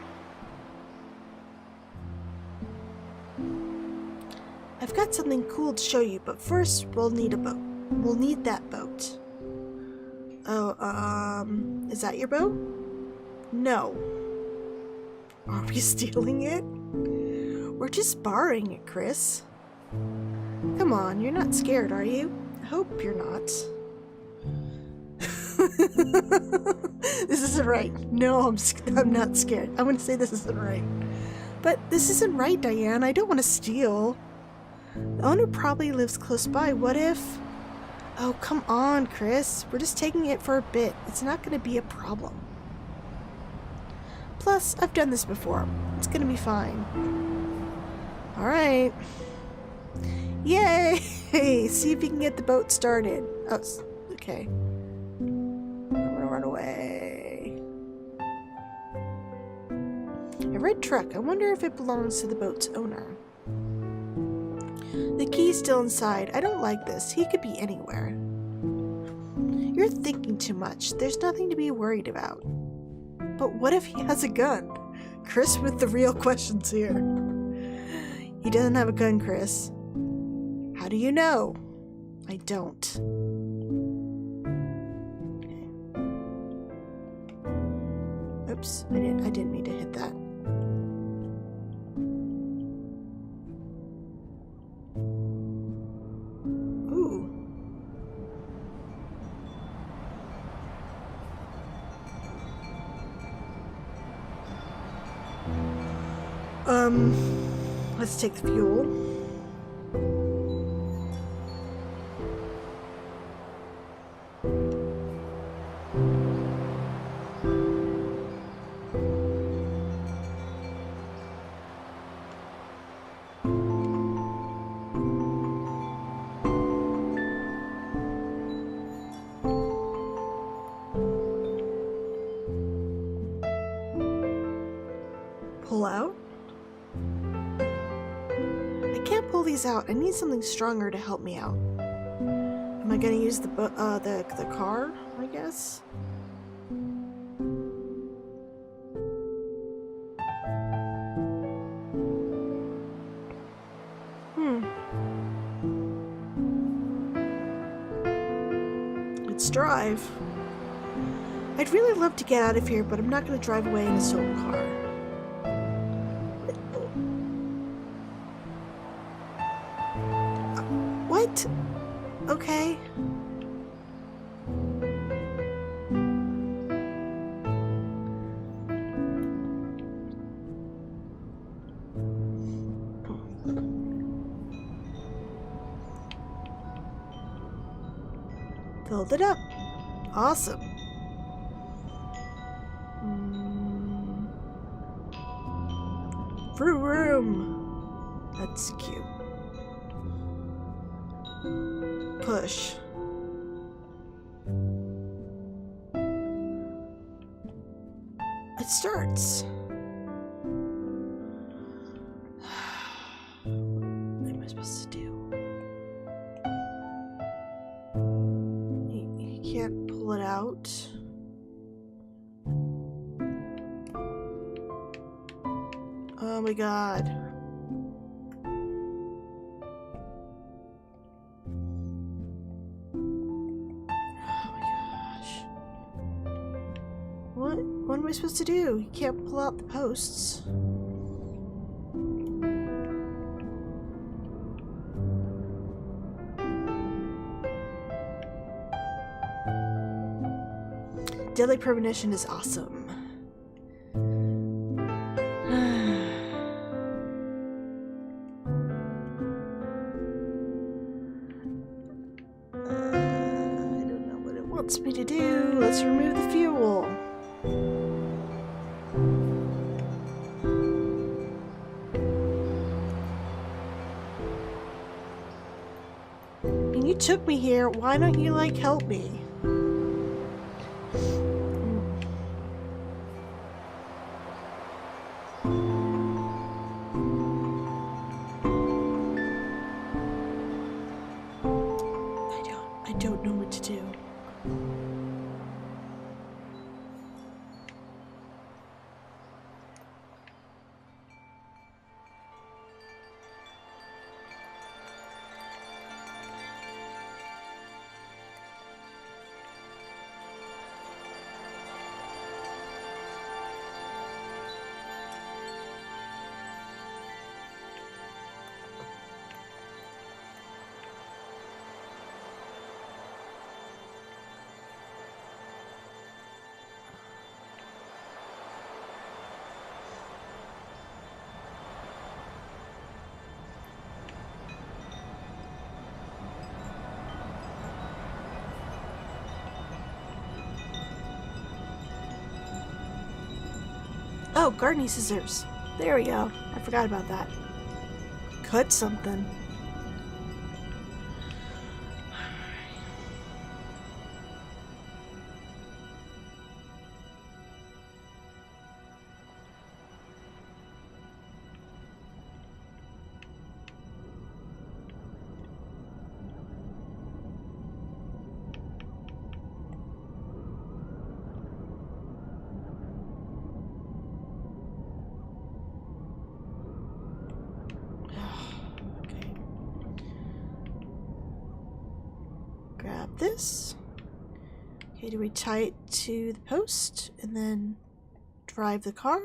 I've got something cool to show you, but first we'll need a boat. We'll need that boat. Oh, is that your boat? No. Are we stealing it? We're just borrowing it, Chris. Come on, you're not scared, are you? I hope you're not. This isn't right. No, I'm not scared. I'm gonna say this isn't right. But this isn't right, Diane. I don't want to steal. The owner probably lives close by. What if... Oh, come on, Chris. We're just taking it for a bit. It's not gonna be a problem. Plus, I've done this before. It's gonna be fine. Alright. Yay! See if you can get the boat started. Oh, okay. I'm gonna run away. A red truck. I wonder if it belongs to the boat's owner. The key's still inside. I don't like this. He could be anywhere. You're thinking too much. There's nothing to be worried about. But what if he has a gun? Chris with the real questions here. He doesn't have a gun, Chris. How do you know? I don't. Okay. Oops, I didn't mean to hit that. Ooh. Let's take the fuel. Pull out? I can't pull these out. I need something stronger to help me out. Am I gonna use the car, I guess? let's drive. I'd really love to get out of here, but I'm not going to drive away in a stolen car. What? Okay. Filled it up. Awesome. Vroom. That's cute. Push. It starts. What am I supposed to do? You can't pull it out. Oh my god. What am I supposed to do? You can't pull out the posts. Deadly premonition is awesome. I don't know what it wants me to do. Let's remove the fuel. You took me here. Why don't you, like, help me? I don't know what to do. Oh, gardening scissors. There we go. I forgot about that. Cut something. Grab this. Okay, do we tie it to the post and then drive the car?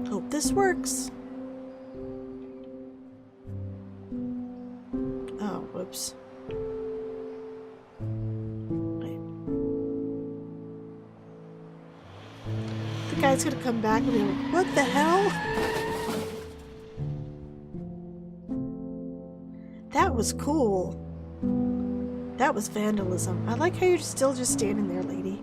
Hope this works. Oh, whoops. The guy's gonna come back and be like, what the hell? That was cool. That was vandalism. I like how you're still just standing there, lady.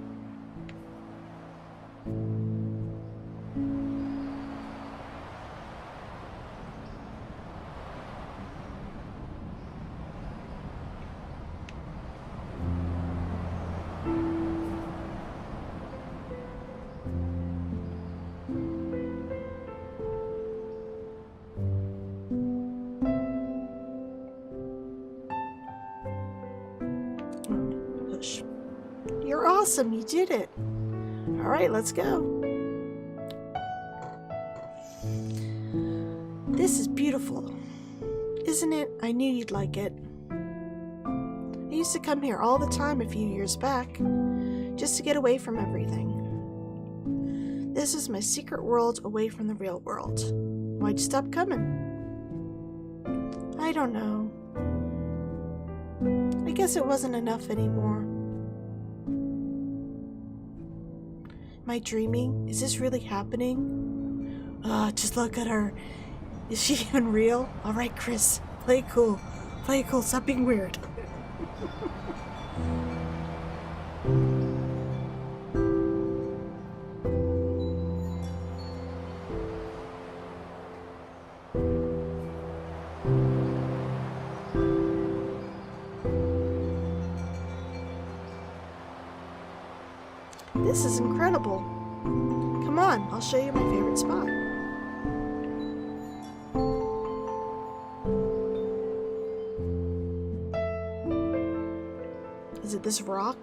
Push. awesome, you did it. Alright, let's go. This is beautiful. Isn't it? I knew you'd like it. I used to come here all the time a few years back, just to get away from everything. This is my secret world away from the real world. Why'd you stop coming? I don't know. I guess it wasn't enough anymore. Am I dreaming? Is this really happening? Just look at her. Is she even real? Alright, Chris. Play it cool. Play it cool. Stop being weird. This is incredible. Come on, I'll show you my favorite spot. Is it this rock?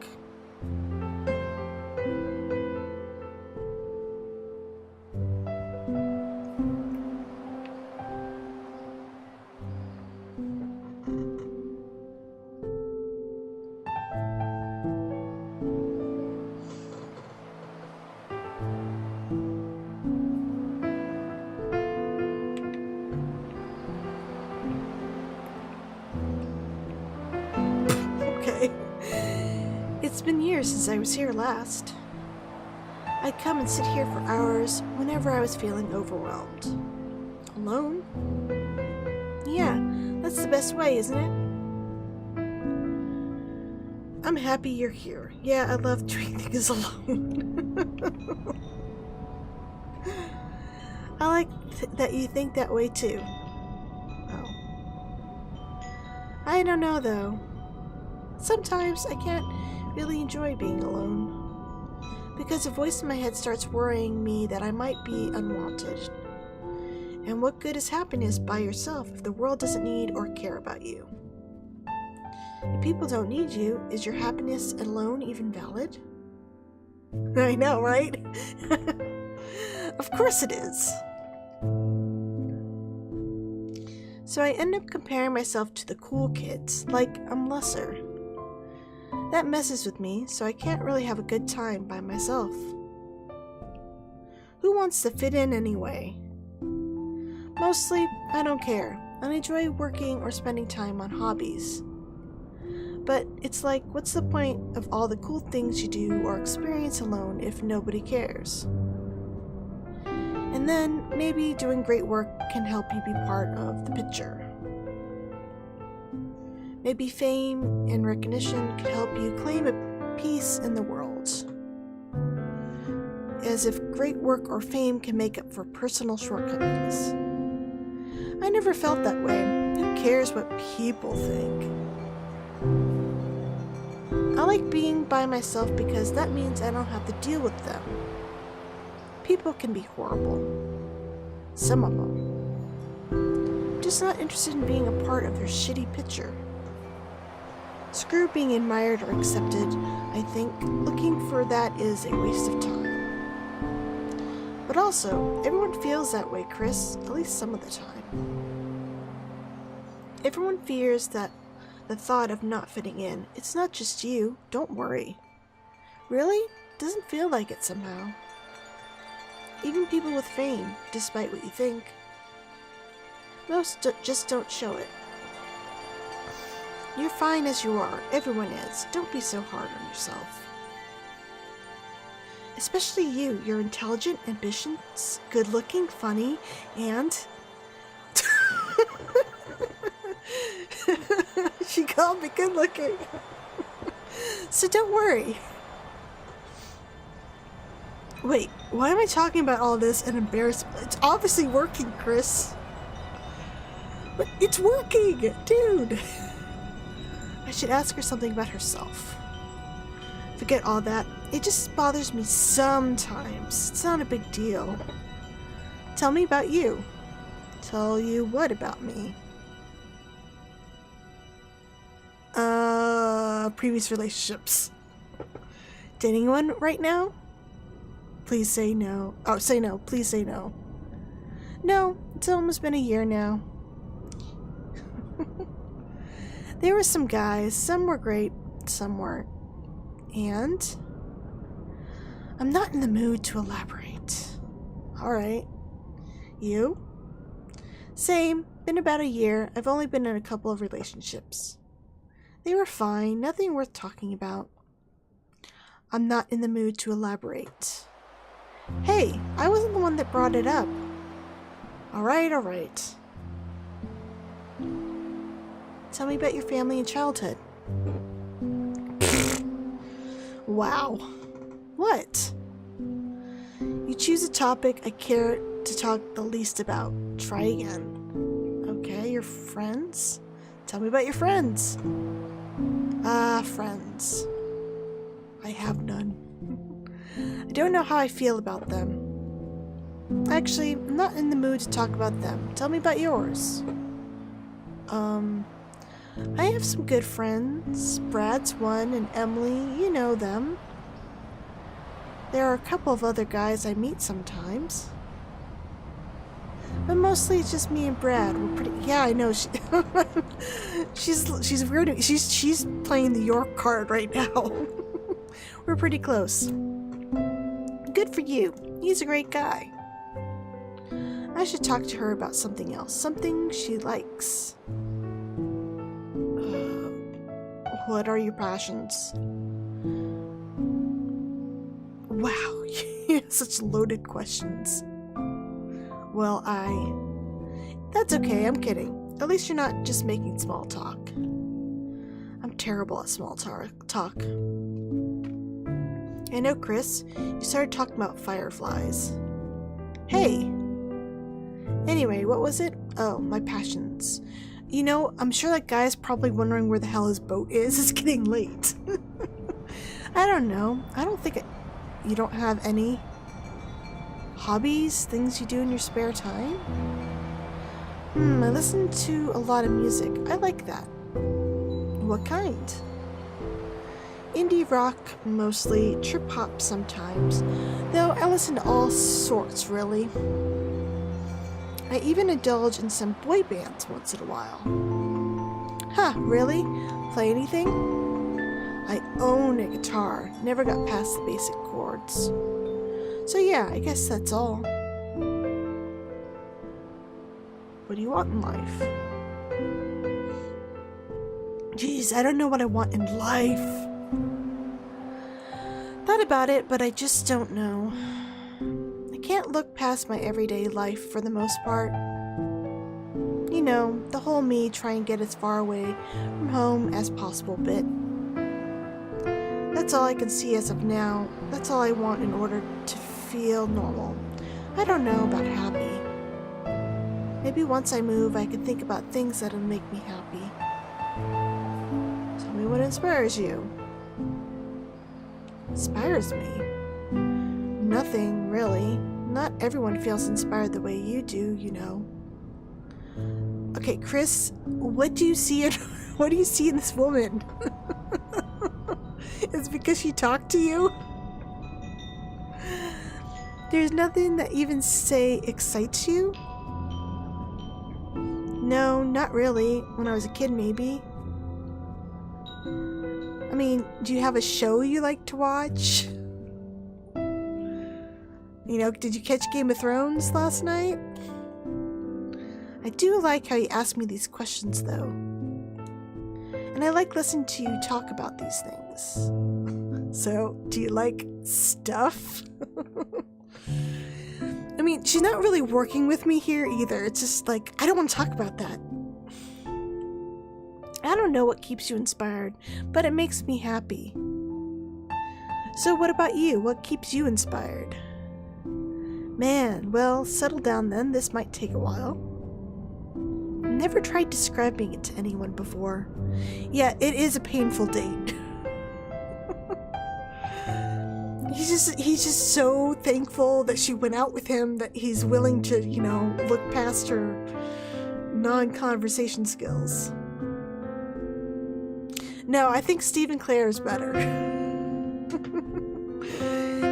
It's been years since I was here last. I'd come and sit here for hours whenever I was feeling overwhelmed. Alone? Yeah, that's the best way, isn't it? I'm happy you're here. Yeah, I love doing things alone. I like that you think that way too. Oh. I don't know though. Sometimes I can't really enjoy being alone, because a voice in my head starts worrying me that I might be unwanted. And what good is happiness by yourself if the world doesn't need or care about you? If people don't need you, is your happiness alone even valid? I know, right? Of course it is. So I end up comparing myself to the cool kids, like I'm lesser. That messes with me, so I can't really have a good time by myself. Who wants to fit in anyway? Mostly, I don't care. I enjoy working or spending time on hobbies. But it's like, what's the point of all the cool things you do or experience alone if nobody cares? And then, maybe doing great work can help you be part of the picture. Maybe fame and recognition can help you claim a piece in the world. As if great work or fame can make up for personal shortcomings. I never felt that way. Who cares what people think? I like being by myself because that means I don't have to deal with them. People can be horrible. Some of them. I'm just not interested in being a part of their shitty picture. Screw being admired or accepted. I think looking for that is a waste of time. But also, everyone feels that way, Chris, at least some of the time. Everyone fears that the thought of not fitting in. It's not just you, don't worry. Really? Doesn't feel like it somehow. Even people with fame, despite what you think. Most just don't show it. You're fine as you are. Everyone is. Don't be so hard on yourself. Especially you. You're intelligent, ambitious, good-looking, funny, and... She called me good-looking. So don't worry. Wait, why am I talking about all this and embarrassment? It's obviously working, Chris. But it's working, dude. I should ask her something about herself. Forget all that. It just bothers me sometimes. It's not a big deal. Tell me about you. Tell you what about me? Previous relationships. To anyone right now? Please say no. Oh, say no. Please say no. No, it's almost been a year now. There were some guys. Some were great, some weren't. And I'm not in the mood to elaborate. Alright. You? Same. Been about a year. I've only been in a couple of relationships. They were fine. Nothing worth talking about. I'm not in the mood to elaborate. Hey, I wasn't the one that brought it up. Alright, alright. Tell me about your family and childhood. Wow. What? You choose a topic I care to talk the least about. Try again. Okay, your friends? Tell me about your friends. Friends. I have none. I don't know how I feel about them. Actually, I'm not in the mood to talk about them. Tell me about yours. I have some good friends. Brad's one, and Emily, you know them. There are a couple of other guys I meet sometimes. But mostly it's just me and Brad. We're pretty... Yeah, I know. She's weird. She's playing the York card right now. We're pretty close. Good for you. He's a great guy. I should talk to her about something else. Something she likes. What are your passions? Wow, you have such loaded questions. Well, That's okay, I'm kidding. At least you're not just making small talk. I'm terrible at small talk. I know, Chris. You started talking about fireflies. Hey! Anyway, what was it? Oh, my passions. You know, I'm sure that guy's probably wondering where the hell his boat is. It's getting late. I don't know. I don't think you don't have any hobbies, things you do in your spare time? I listen to a lot of music. I like that. What kind? Indie rock, mostly. Trip hop sometimes. Though I listen to all sorts, really. I even indulge in some boy bands once in a while. Huh, really? Play anything? I own a guitar. Never got past the basic chords. So yeah, I guess that's all. What do you want in life? Jeez, I don't know what I want in life. Thought about it, but I just don't know. I can't look past my everyday life for the most part. You know, the whole me try and get as far away from home as possible bit. That's all I can see as of now. That's all I want in order to feel normal. I don't know about happy. Maybe once I move, I can think about things that'll make me happy. Tell me what inspires you. Inspires me? Nothing, really. Not everyone feels inspired the way you do, you know. Okay, Chris, what do you see in this woman? It's because she talked to you? There's nothing that even say excites you? No, not really. When I was a kid, maybe. I mean, do you have a show you like to watch? You know, did you catch Game of Thrones last night? I do like how you ask me these questions, though. And I like listening to you talk about these things. So, do you like stuff? I mean, she's not really working with me here either. It's just like, I don't want to talk about that. I don't know what keeps you inspired, but it makes me happy. So what about you? What keeps you inspired? Man, well, settle down then. This might take a while. I've never tried describing it to anyone before. Yeah, it is a painful date. He's just so thankful that she went out with him, that he's willing to, you know, look past her non-conversation skills. No, I think Steve and Claire is better.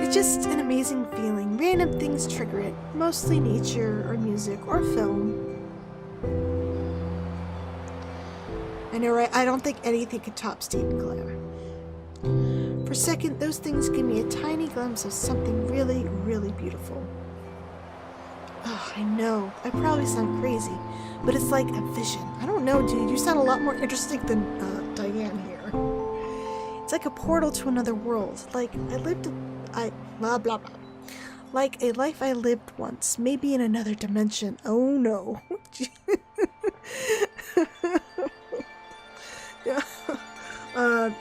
It's just an amazing feeling. Random things trigger it, mostly nature or music or film. I know, right? I don't think anything could top Steve and Claire. For a second, those things give me a tiny glimpse of something really, really beautiful. Oh, I know. I probably sound crazy, but it's like a vision. I don't know, dude. You sound a lot more interesting than Diane here. It's like a portal to another world. Like blah, blah, blah. Like a life I lived once, maybe in another dimension. Oh, no. Yeah.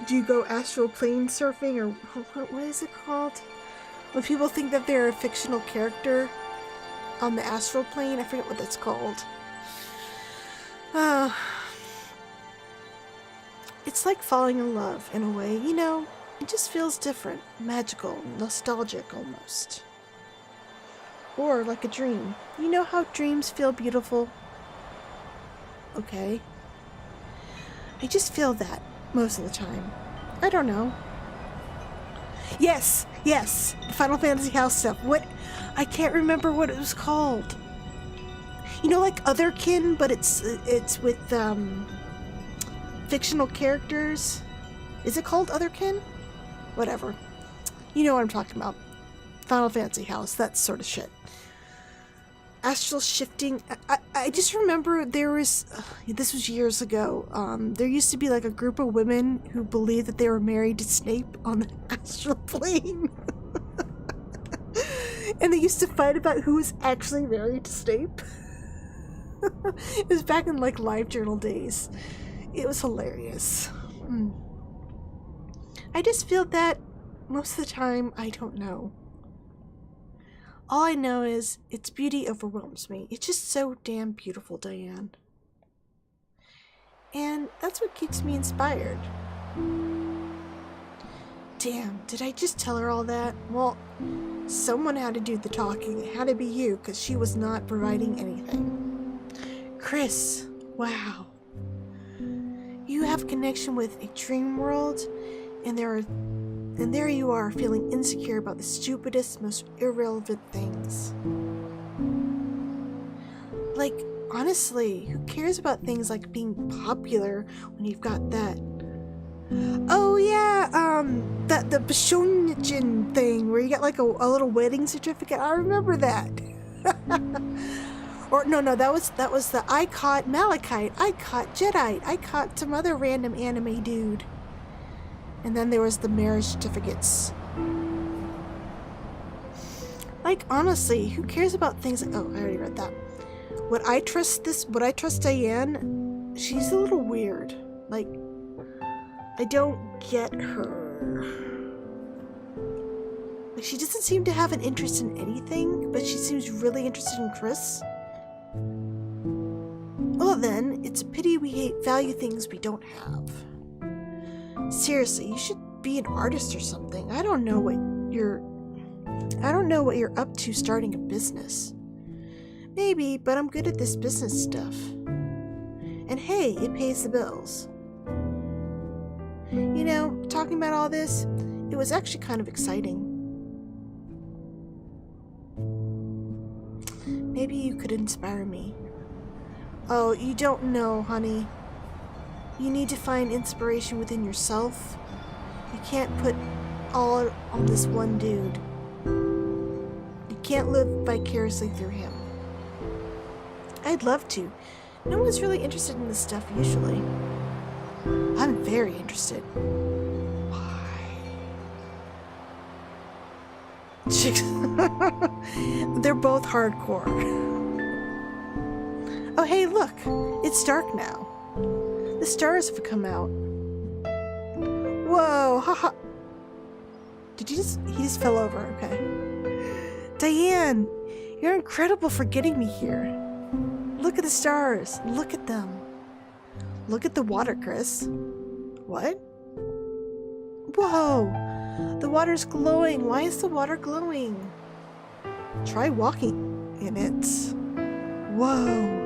Do you go astral plane surfing, or what is it called? When people think that they're a fictional character on the astral plane, I forget what that's called. It's like falling in love in a way, you know. It just feels different, magical, nostalgic almost. Or like a dream. You know how dreams feel beautiful? Okay. I just feel that most of the time. I don't know. Yes, Final Fantasy House stuff. What? I can't remember what it was called. You know, like Otherkin, but it's with fictional characters. Is it called Otherkin? Whatever. You know what I'm talking about. Final Fantasy House, that sort of shit. Astral shifting. I just remember there was, this was years ago, there used to be like a group of women who believed that they were married to Snape on the astral plane. And they used to fight about who was actually married to Snape. It was back in like LiveJournal days. It was hilarious. I just feel that most of the time, I don't know. All I know is its beauty overwhelms me. It's just so damn beautiful, Diane. And that's what keeps me inspired. Damn, did I just tell her all that? Well, someone had to do the talking. It had to be you, because she was not providing anything. Chris, wow. You have connection with a dream world, and there you are, feeling insecure about the stupidest, most irrelevant things. Like, honestly, who cares about things like being popular when you've got that? Oh yeah, the Bashonjin thing where you get like a little wedding certificate. I remember that. Or no, that was the I caught Malachite, I caught Jedi, I caught some other random anime dude. And then there was the marriage certificates. Like, honestly, who cares about things like, oh, I already read that. Would I trust Diane? She's a little weird. Like, I don't get her. Like, she doesn't seem to have an interest in anything, but she seems really interested in Chris. Well then, it's a pity we value things we don't have. Seriously, you should be an artist or something. I don't know what you're up to starting a business. Maybe, but I'm good at this business stuff. And hey, it pays the bills. You know, talking about all this, it was actually kind of exciting. Maybe you could inspire me. Oh, you don't know, honey. You need to find inspiration within yourself. You can't put all on this one dude. You can't live vicariously through him. I'd love to. No one's really interested in this stuff usually. I'm very interested. Why? They're both hardcore. Oh hey, look. It's dark now. The stars have come out. Whoa, haha. He just fell over, okay. Diane, you're incredible for getting me here. Look at the stars. Look at them. Look at the water, Chris. What? Whoa, the water's glowing. Why is the water glowing? Try walking in it. Whoa.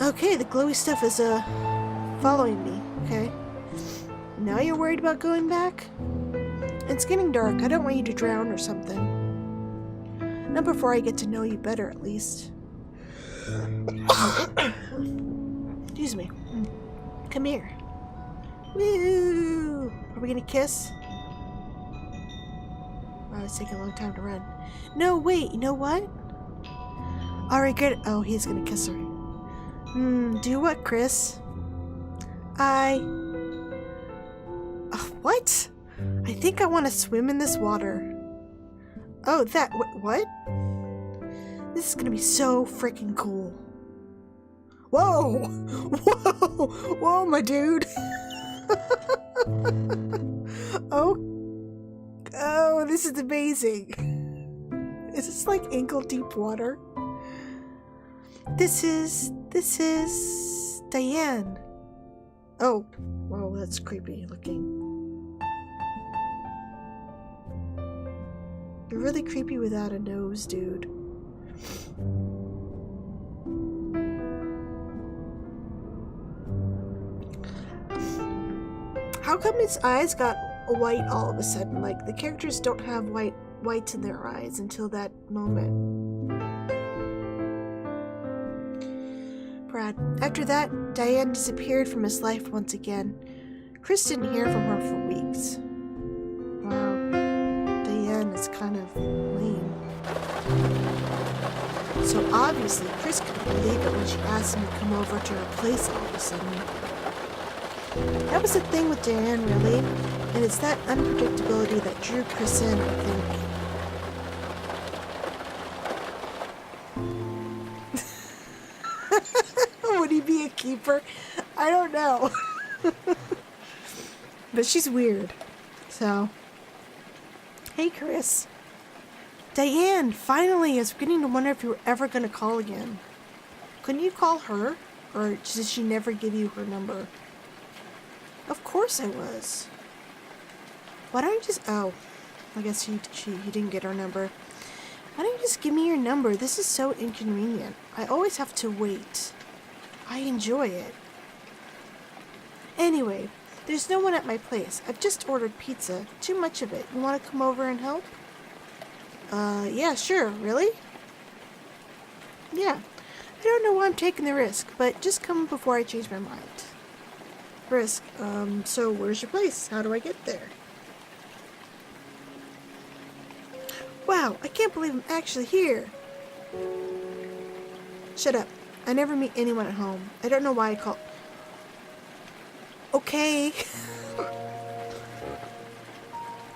Okay, the glowy stuff is, following me. Okay. Now you're worried about going back? It's getting dark. I don't want you to drown or something. Not before I get to know you better, at least. Excuse me. Come here. Woo! Are we gonna kiss? Wow, it's taking a long time to run. No, wait, you know what? I regret it. Oh, he's gonna kiss her. Do what, Chris? What? I think I want to swim in this water. Oh, that. What? This is gonna be so freaking cool. Whoa! Whoa! Whoa, my dude! Oh, this is amazing. Is this like ankle deep water? This is Diane. Oh, whoa, that's creepy looking. You're really creepy without a nose, dude. How come his eyes got white all of a sudden? Like, the characters don't have whites in their eyes until that moment. Brad. After that, Diane disappeared from his life once again. Chris didn't hear from her for weeks. Wow. Diane is kind of lame. So obviously, Chris couldn't believe it when she asked him to come over to her place all of a sudden. That was the thing with Diane, really, and it's that unpredictability that drew Chris in, I think. Would he be a keeper? I don't know. But she's weird. So. Hey, Chris. Diane, finally! I was beginning to wonder if you were ever going to call again. Couldn't you call her? Or did she never give you her number? Of course I was. Why don't you just... Oh. I guess he didn't get her number. Why don't you just give me your number? This is so inconvenient. I always have to wait. I enjoy it. Anyway, there's no one at my place. I've just ordered pizza. Too much of it. You want to come over and help? Yeah, sure. Really? Yeah. I don't know why I'm taking the risk, but just come before I change my mind. Risk. So where's your place? How do I get there? Wow, I can't believe I'm actually here. Shut up. I never meet anyone at home. I don't know why I call... Okay.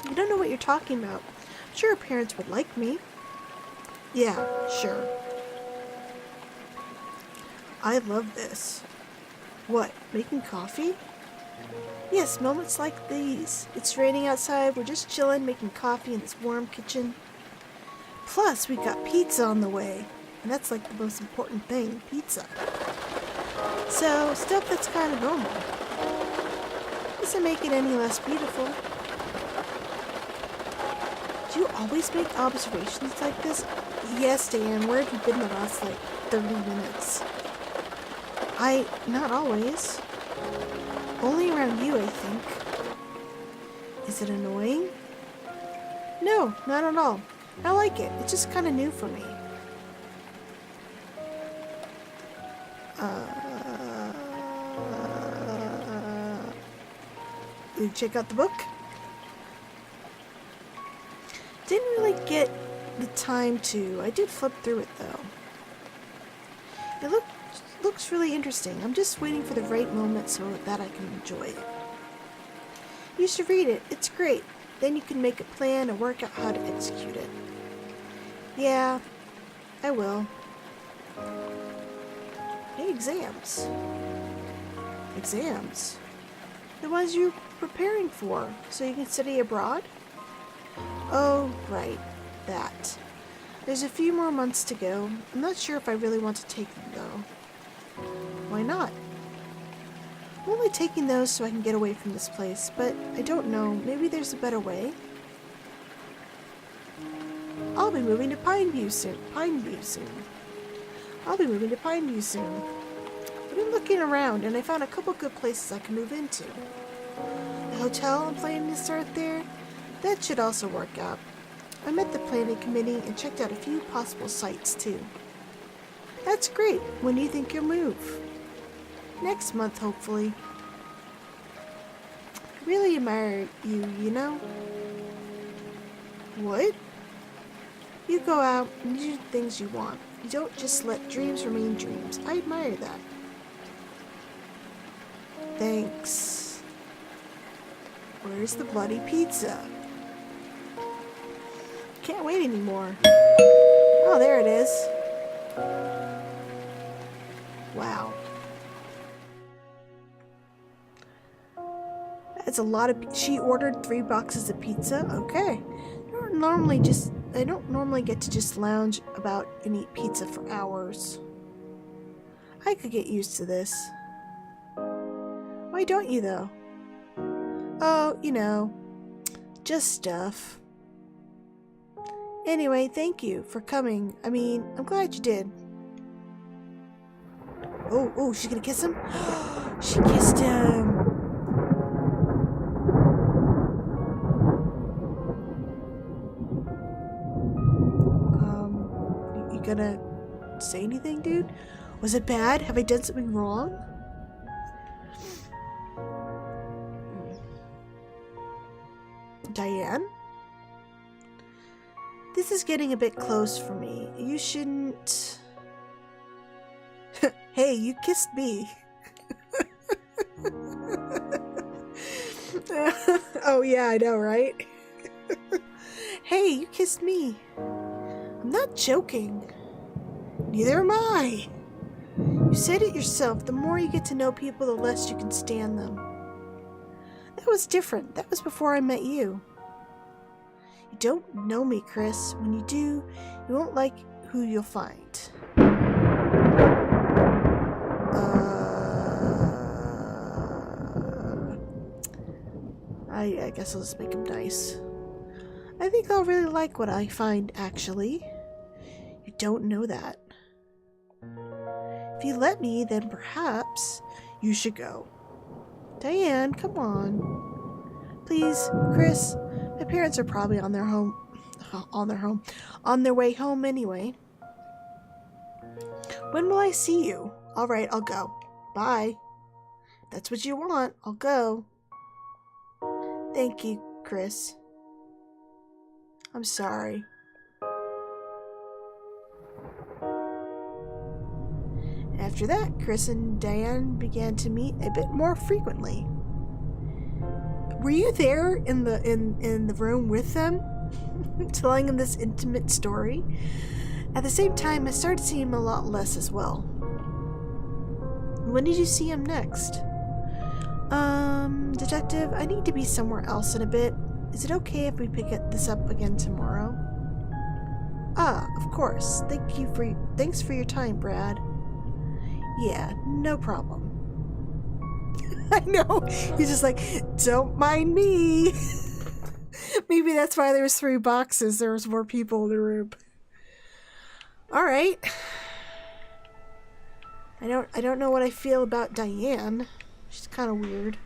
You don't know what you're talking about. I'm sure her parents would like me. Yeah, sure. I love this. What, making coffee? Yes, moments like these. It's raining outside, we're just chilling, making coffee in this warm kitchen. Plus, we got pizza on the way. And that's like the most important thing, pizza. So, stuff that's kind of normal. Doesn't make it any less beautiful. Do you always make observations like this? Yes, Dan, where have you been the last, 30 minutes? Not always. Only around you, I think. Is it annoying? No, not at all. I like it. It's just kind of new for me. Did you check out the book? Didn't really get the time to. I did flip through it though. It looks really interesting. I'm just waiting for the right moment so that I can enjoy it. You should read it. It's great. Then you can make a plan and work out how to execute it. Yeah, I will. Hey, exams. Exams? The ones you're preparing for, so you can study abroad? Oh, right. That. There's a few more months to go. I'm not sure if I really want to take them, though. Why not? I'm only taking those so I can get away from this place, but I don't know. Maybe there's a better way? I'll be moving to Pineview soon. I'll be moving to Pineview soon. I've been looking around and I found a couple good places I can move into. The hotel I'm planning to start there, that should also work out. I met the planning committee and checked out a few possible sites too. That's great. When do you think you'll move? Next month, hopefully. I really admire you, you know? What? You go out and do the things you want. You don't just let dreams remain dreams. I admire that. Thanks. Where's the bloody pizza? Can't wait anymore. Oh, there it is. Wow. That's a lot of... She ordered 3 boxes of pizza? Okay. I don't normally get to just lounge about and eat pizza for hours. I could get used to this. Why don't you, though? Oh, you know, just stuff. Anyway, thank you for coming. I mean, I'm glad you did. Oh, she's gonna kiss him? She kissed him. You gonna say anything, dude? Was it bad? Have I done something wrong? Diane? This is getting a bit close for me. You shouldn't... Hey, you kissed me. Oh yeah, I know, right? Hey, you kissed me. I'm not joking. Neither am I. You said it yourself. The more you get to know people, the less you can stand them. That was different. That was before I met you. You don't know me, Chris. When you do, you won't like who you'll find. I guess I'll just make him nice. I think I'll really like what I find, actually. You don't know that. If you let me, then perhaps you should go. Diane, come on. Please, Chris. My parents are probably on their way home anyway. When will I see you? All right, I'll go. Bye. If that's what you want, I'll go. Thank you, Chris. I'm sorry. After that, Chris and Diane began to meet a bit more frequently. Were you there in the room with them, telling them this intimate story? At the same time, I started seeing him a lot less as well. When did you see him next? Detective, I need to be somewhere else in a bit. Is it okay if we pick this up again tomorrow? Ah, of course. Thanks for your time, Brad. Yeah, no problem. I know. He's just like, don't mind me. Maybe that's why there was 3 boxes. There was more people in the room. All right. I don't know what I feel about Diane. She's kind of weird.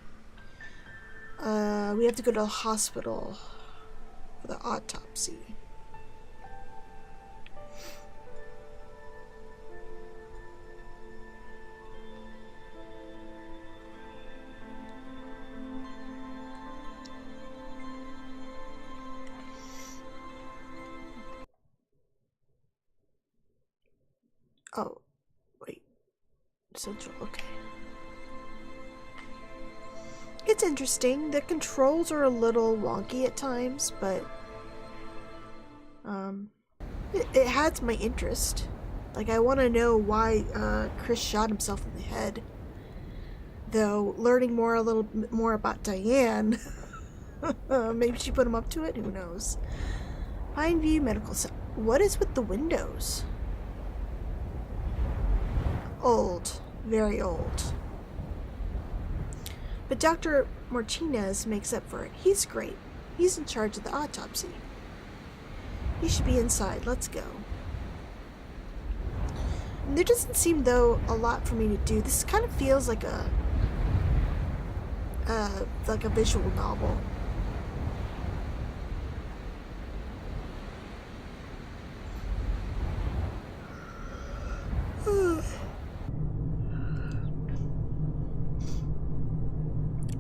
We have to go to the hospital for the autopsy. Oh, wait. Central, okay. It's interesting. The controls are a little wonky at times, but it has my interest. Like, I want to know why Chris shot himself in the head. Though, learning a little bit more about Diane, maybe she put him up to it. Who knows? Pineview Medical Center. What is with the windows? Old, very old. But Dr. Martinez makes up for it. He's great. He's in charge of the autopsy. He should be inside. Let's go. There doesn't seem, though, a lot for me to do. This kind of feels like a visual novel.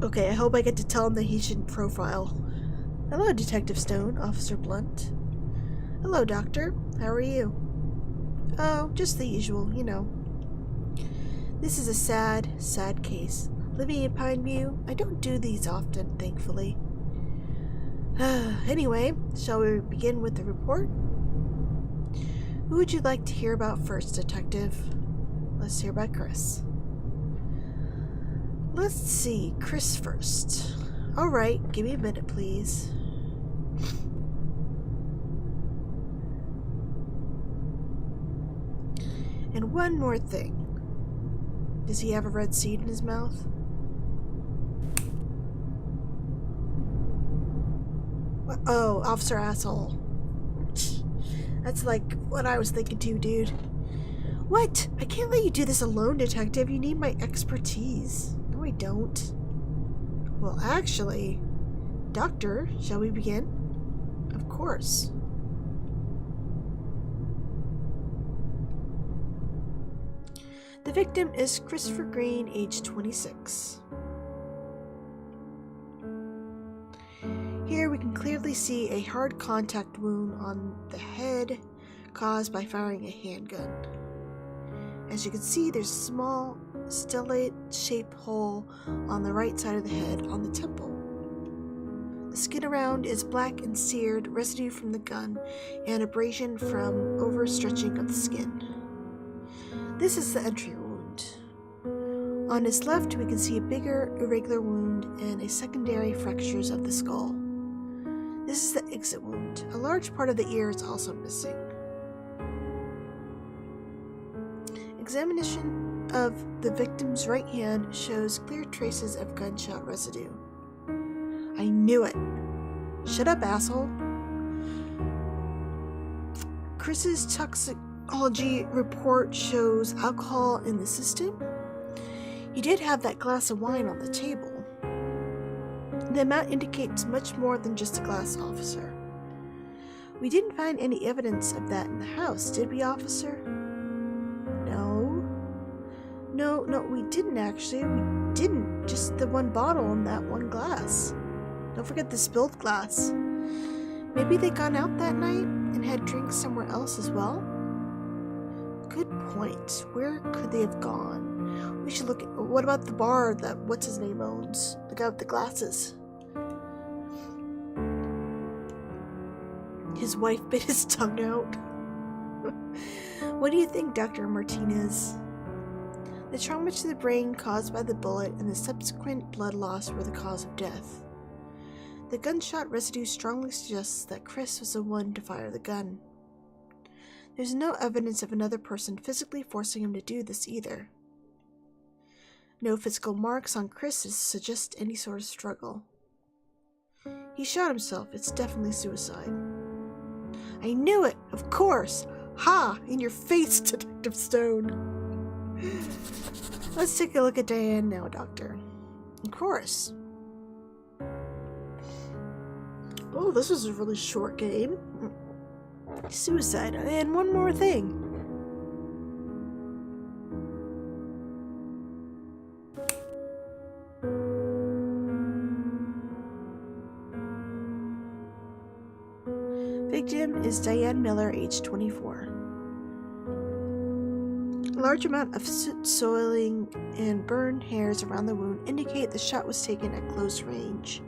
Okay, I hope I get to tell him that he shouldn't profile. Hello, Detective Stone, Officer Blunt. Hello, Doctor. How are you? Oh, just the usual, you know. This is a sad, sad case. Living in Pineview, I don't do these often, thankfully. Anyway, shall we begin with the report? Who would you like to hear about first, Detective? Let's hear about Chris. Let's see, Chris first. Alright, give me a minute, please. And one more thing. Does he have a red seed in his mouth? Oh, Officer Asshole. That's like what I was thinking too, dude. What? I can't let you do this alone, Detective. You need my expertise. No, I don't. Well, actually, Doctor, shall we begin? Of course. The victim is Christopher Green, age 26. Here we can clearly see a hard contact wound on the head caused by firing a handgun. As you can see, there's a small stellate-shaped hole on the right side of the head on the temple. The skin around is black and seared, residue from the gun, and abrasion from overstretching of the skin. This is the entry wound. On his left, we can see a bigger, irregular wound and a secondary fractures of the skull. This is the exit wound. A large part of the ear is also missing. Examination of the victim's right hand shows clear traces of gunshot residue. I knew it. Shut up, asshole. Chris's toxicology report shows alcohol in the system. He did have that glass of wine on the table. The amount indicates much more than just a glass, officer. We didn't find any evidence of that in the house, did we, officer? No, we didn't actually. We didn't. Just the one bottle and that one glass. Don't forget the spilled glass. Maybe they gone out that night and had drinks somewhere else as well? Good point. Where could they have gone? We should look at... What about the bar that what's-his-name owns? The guy with the glasses. His wife bit his tongue out. What do you think, Dr. Martinez? The trauma to the brain caused by the bullet and the subsequent blood loss were the cause of death. The gunshot residue strongly suggests that Chris was the one to fire the gun. There's no evidence of another person physically forcing him to do this either. No physical marks on Chris suggest any sort of struggle. He shot himself. It's definitely suicide. I knew it! Of course! Ha! In your face, Detective Stone! Let's take a look at Diane now, Doctor. Of course. Oh, this was a really short game. Suicide. And one more thing. Victim is Diane Miller, age 24. A large amount of soot, soiling, and burned hairs around the wound indicate the shot was taken at close range.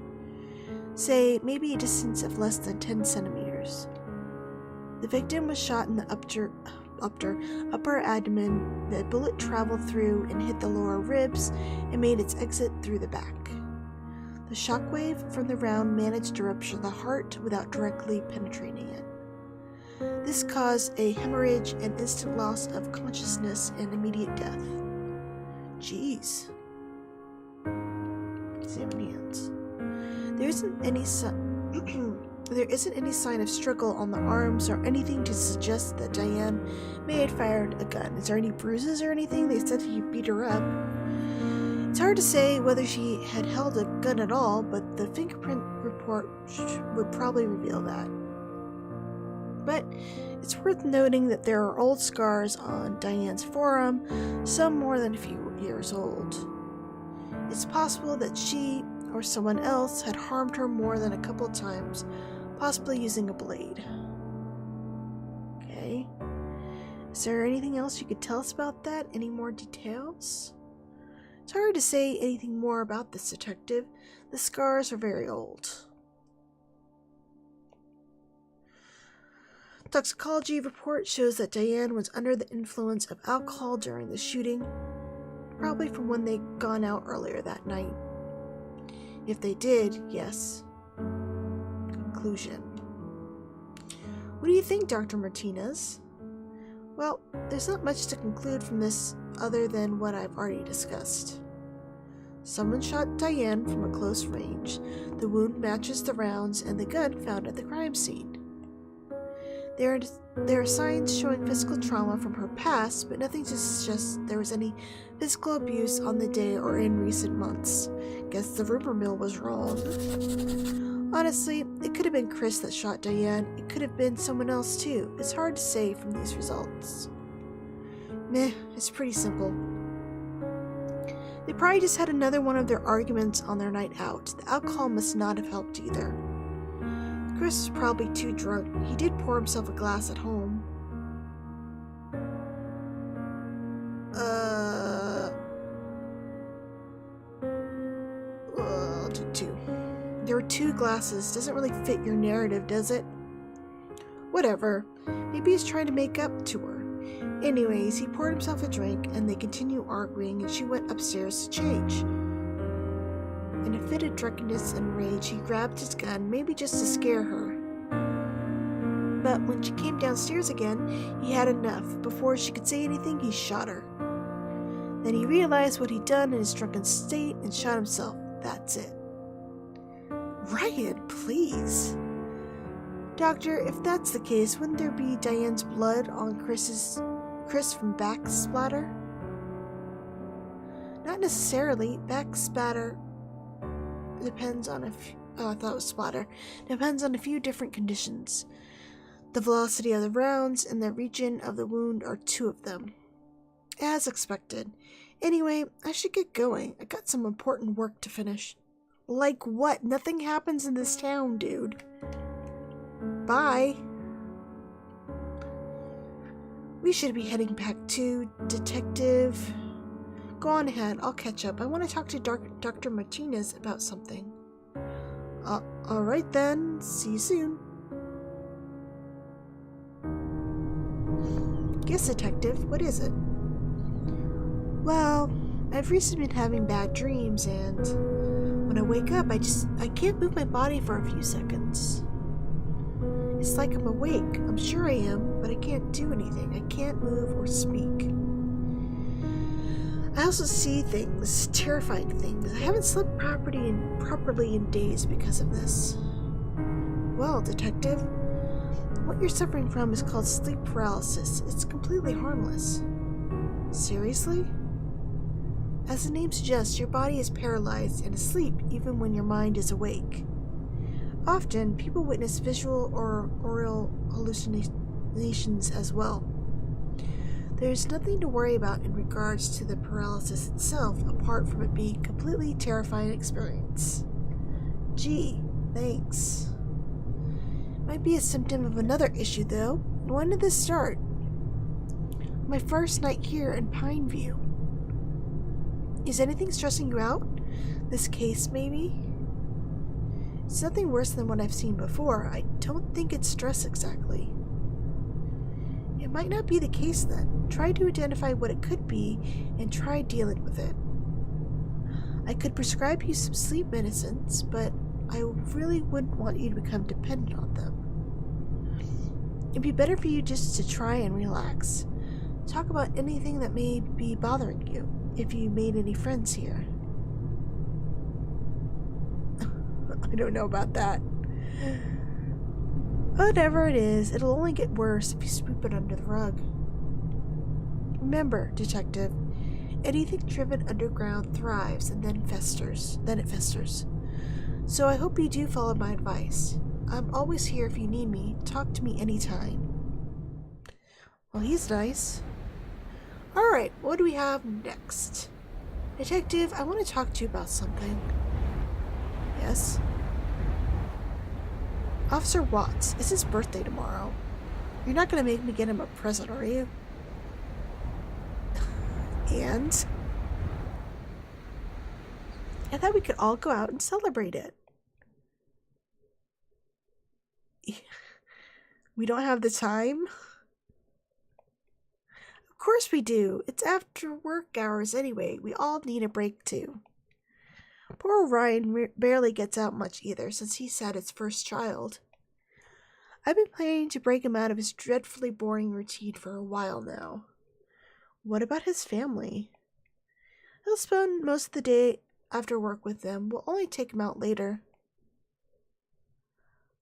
Say, maybe a distance of less than 10 centimeters. The victim was shot in the upper abdomen. The bullet traveled through and hit the lower ribs and made its exit through the back. The shockwave from the round managed to rupture the heart without directly penetrating it. This caused a hemorrhage and instant loss of consciousness and immediate death. Jeez. Examine hands. There isn't any There isn't any sign of struggle on the arms or anything to suggest that Diane may have fired a gun. Is there any bruises or anything? They said he beat her up. It's hard to say whether she had held a gun at all, but the fingerprint report would probably reveal that. But it's worth noting that there are old scars on Diane's forearm, some more than a few years old. It's possible that she or someone else had harmed her more than a couple times, possibly using a blade. Okay. Is there anything else you could tell us about that? Any more details? It's hard to say anything more about this detective. The scars are very old. Toxicology report shows that Diane was under the influence of alcohol during the shooting, probably from when they'd gone out earlier that night. If they did, yes. Conclusion. What do you think, Dr. Martinez? Well, there's not much to conclude from this other than what I've already discussed. Someone shot Diane from a close range. The wound matches the rounds and the gun found at the crime scene. There are signs showing physical trauma from her past, but nothing to suggest there was any physical abuse on the day or in recent months. Guess the rumor mill was wrong. Honestly, it could have been Chris that shot Diane. It could have been someone else too. It's hard to say from these results. Meh, it's pretty simple. They probably just had another one of their arguments on their night out. The alcohol must not have helped either. Chris was probably too drunk. He did pour himself a glass at home. I'll do two. There were 2 glasses. Doesn't really fit your narrative, does it? Whatever. Maybe he's trying to make up to her. Anyways, he poured himself a drink, and they continue arguing, and she went upstairs to change. In a fit of drunkenness and rage, he grabbed his gun, maybe just to scare her. But when she came downstairs again, he had enough. Before she could say anything, he shot her. Then he realized what he'd done in his drunken state and shot himself. That's it. Ryan, please. Doctor, if that's the case, wouldn't there be Diane's blood on Chris from back splatter? Not necessarily. Back splatter depends on I thought it was splatter. Depends on a few different conditions. The velocity of the rounds and the region of the wound are 2 of them. As expected. Anyway, I should get going. I got some important work to finish. Like what? Nothing happens in this town, dude. Bye. We should be heading back to Detective. Go on ahead, I'll catch up. I want to talk to Dr. Martinez about something. Alright then. See you soon. Yes, Detective. What is it? Well, I've recently been having bad dreams, and when I wake up, I can't move my body for a few seconds. It's like I'm awake. I'm sure I am, but I can't do anything. I can't move or speak. I also see things, terrifying things. I haven't slept properly in days because of this. Well, Detective, what you're suffering from is called sleep paralysis. It's completely harmless. Seriously? As the name suggests, your body is paralyzed and asleep even when your mind is awake. Often, people witness visual or oral hallucinations as well. There's nothing to worry about in regards to the paralysis itself, apart from it being a completely terrifying experience. Gee, thanks. Might be a symptom of another issue, though. When did this start? My first night here in Pineview. Is anything stressing you out? This case, maybe? It's nothing worse than what I've seen before. I don't think it's stress exactly. It might not be the case then. Try to identify what it could be and try dealing with it. I could prescribe you some sleep medicines, but I really wouldn't want you to become dependent on them. It'd be better for you just to try and relax. Talk about anything that may be bothering you, if you made any friends here. I don't know about that. Whatever it is, it'll only get worse if you sweep it under the rug. Remember, detective, anything driven underground thrives and then festers. Then it festers. So I hope you do follow my advice. I'm always here if you need me. Talk to me anytime. Well, he's nice. Alright, what do we have next? Detective, I want to talk to you about something. Yes? Officer Watts, it's his birthday tomorrow. You're not going to make me get him a present, are you? And? I thought we could all go out and celebrate it. We don't have the time? Of course we do. It's after work hours anyway. We all need a break too. Poor Ryan barely gets out much either since he's had his first child. I've been planning to break him out of his dreadfully boring routine for a while now. What about his family? He'll spend most of the day after work with them. We'll only take him out later.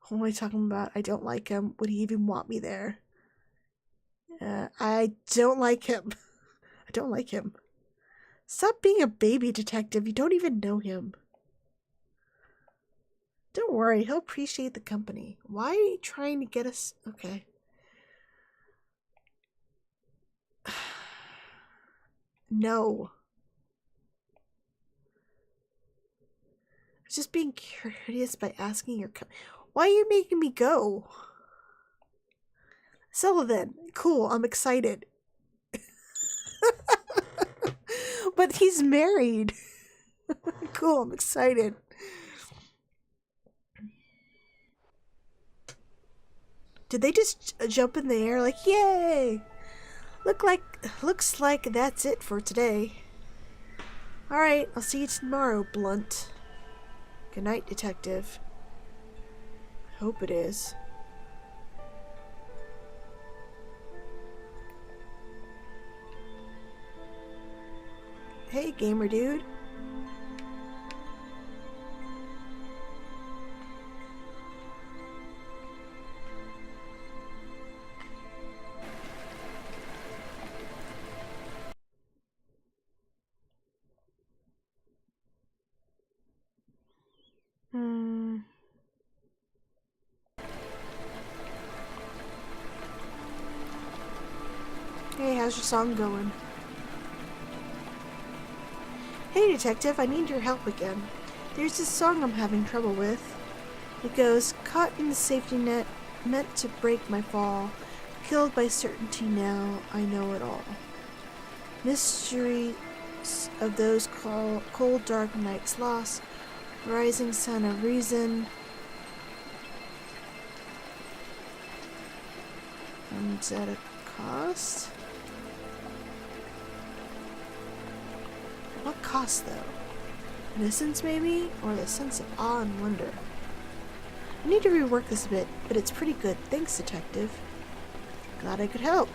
What am I talking about? I don't like him. Would he even want me there? I don't like him. I don't like him. Stop being a baby, detective. You don't even know him. Don't worry. He'll appreciate the company. Why are you trying to get us... Okay. No. I was just being curious by asking your... Why are you making me go? Sullivan. Cool. I'm excited. But he's married. Cool. I'm excited. Did they just jump in the air like, yay? Looks like that's it for today. Alright, I'll see you tomorrow, Blunt. Good night, detective. I hope it is. Hey, gamer dude. Hey, how's your song going? Hey, detective, I need your help again. There's this song I'm having trouble with. It goes, caught in the safety net, meant to break my fall, killed by certainty now, I know it all. Mysteries of those cold dark nights lost, rising sun of reason, and at a cost? What cost, though? Innocence, maybe? Or the sense of awe and wonder? I need to rework this a bit, but it's pretty good. Thanks, detective. Glad I could help.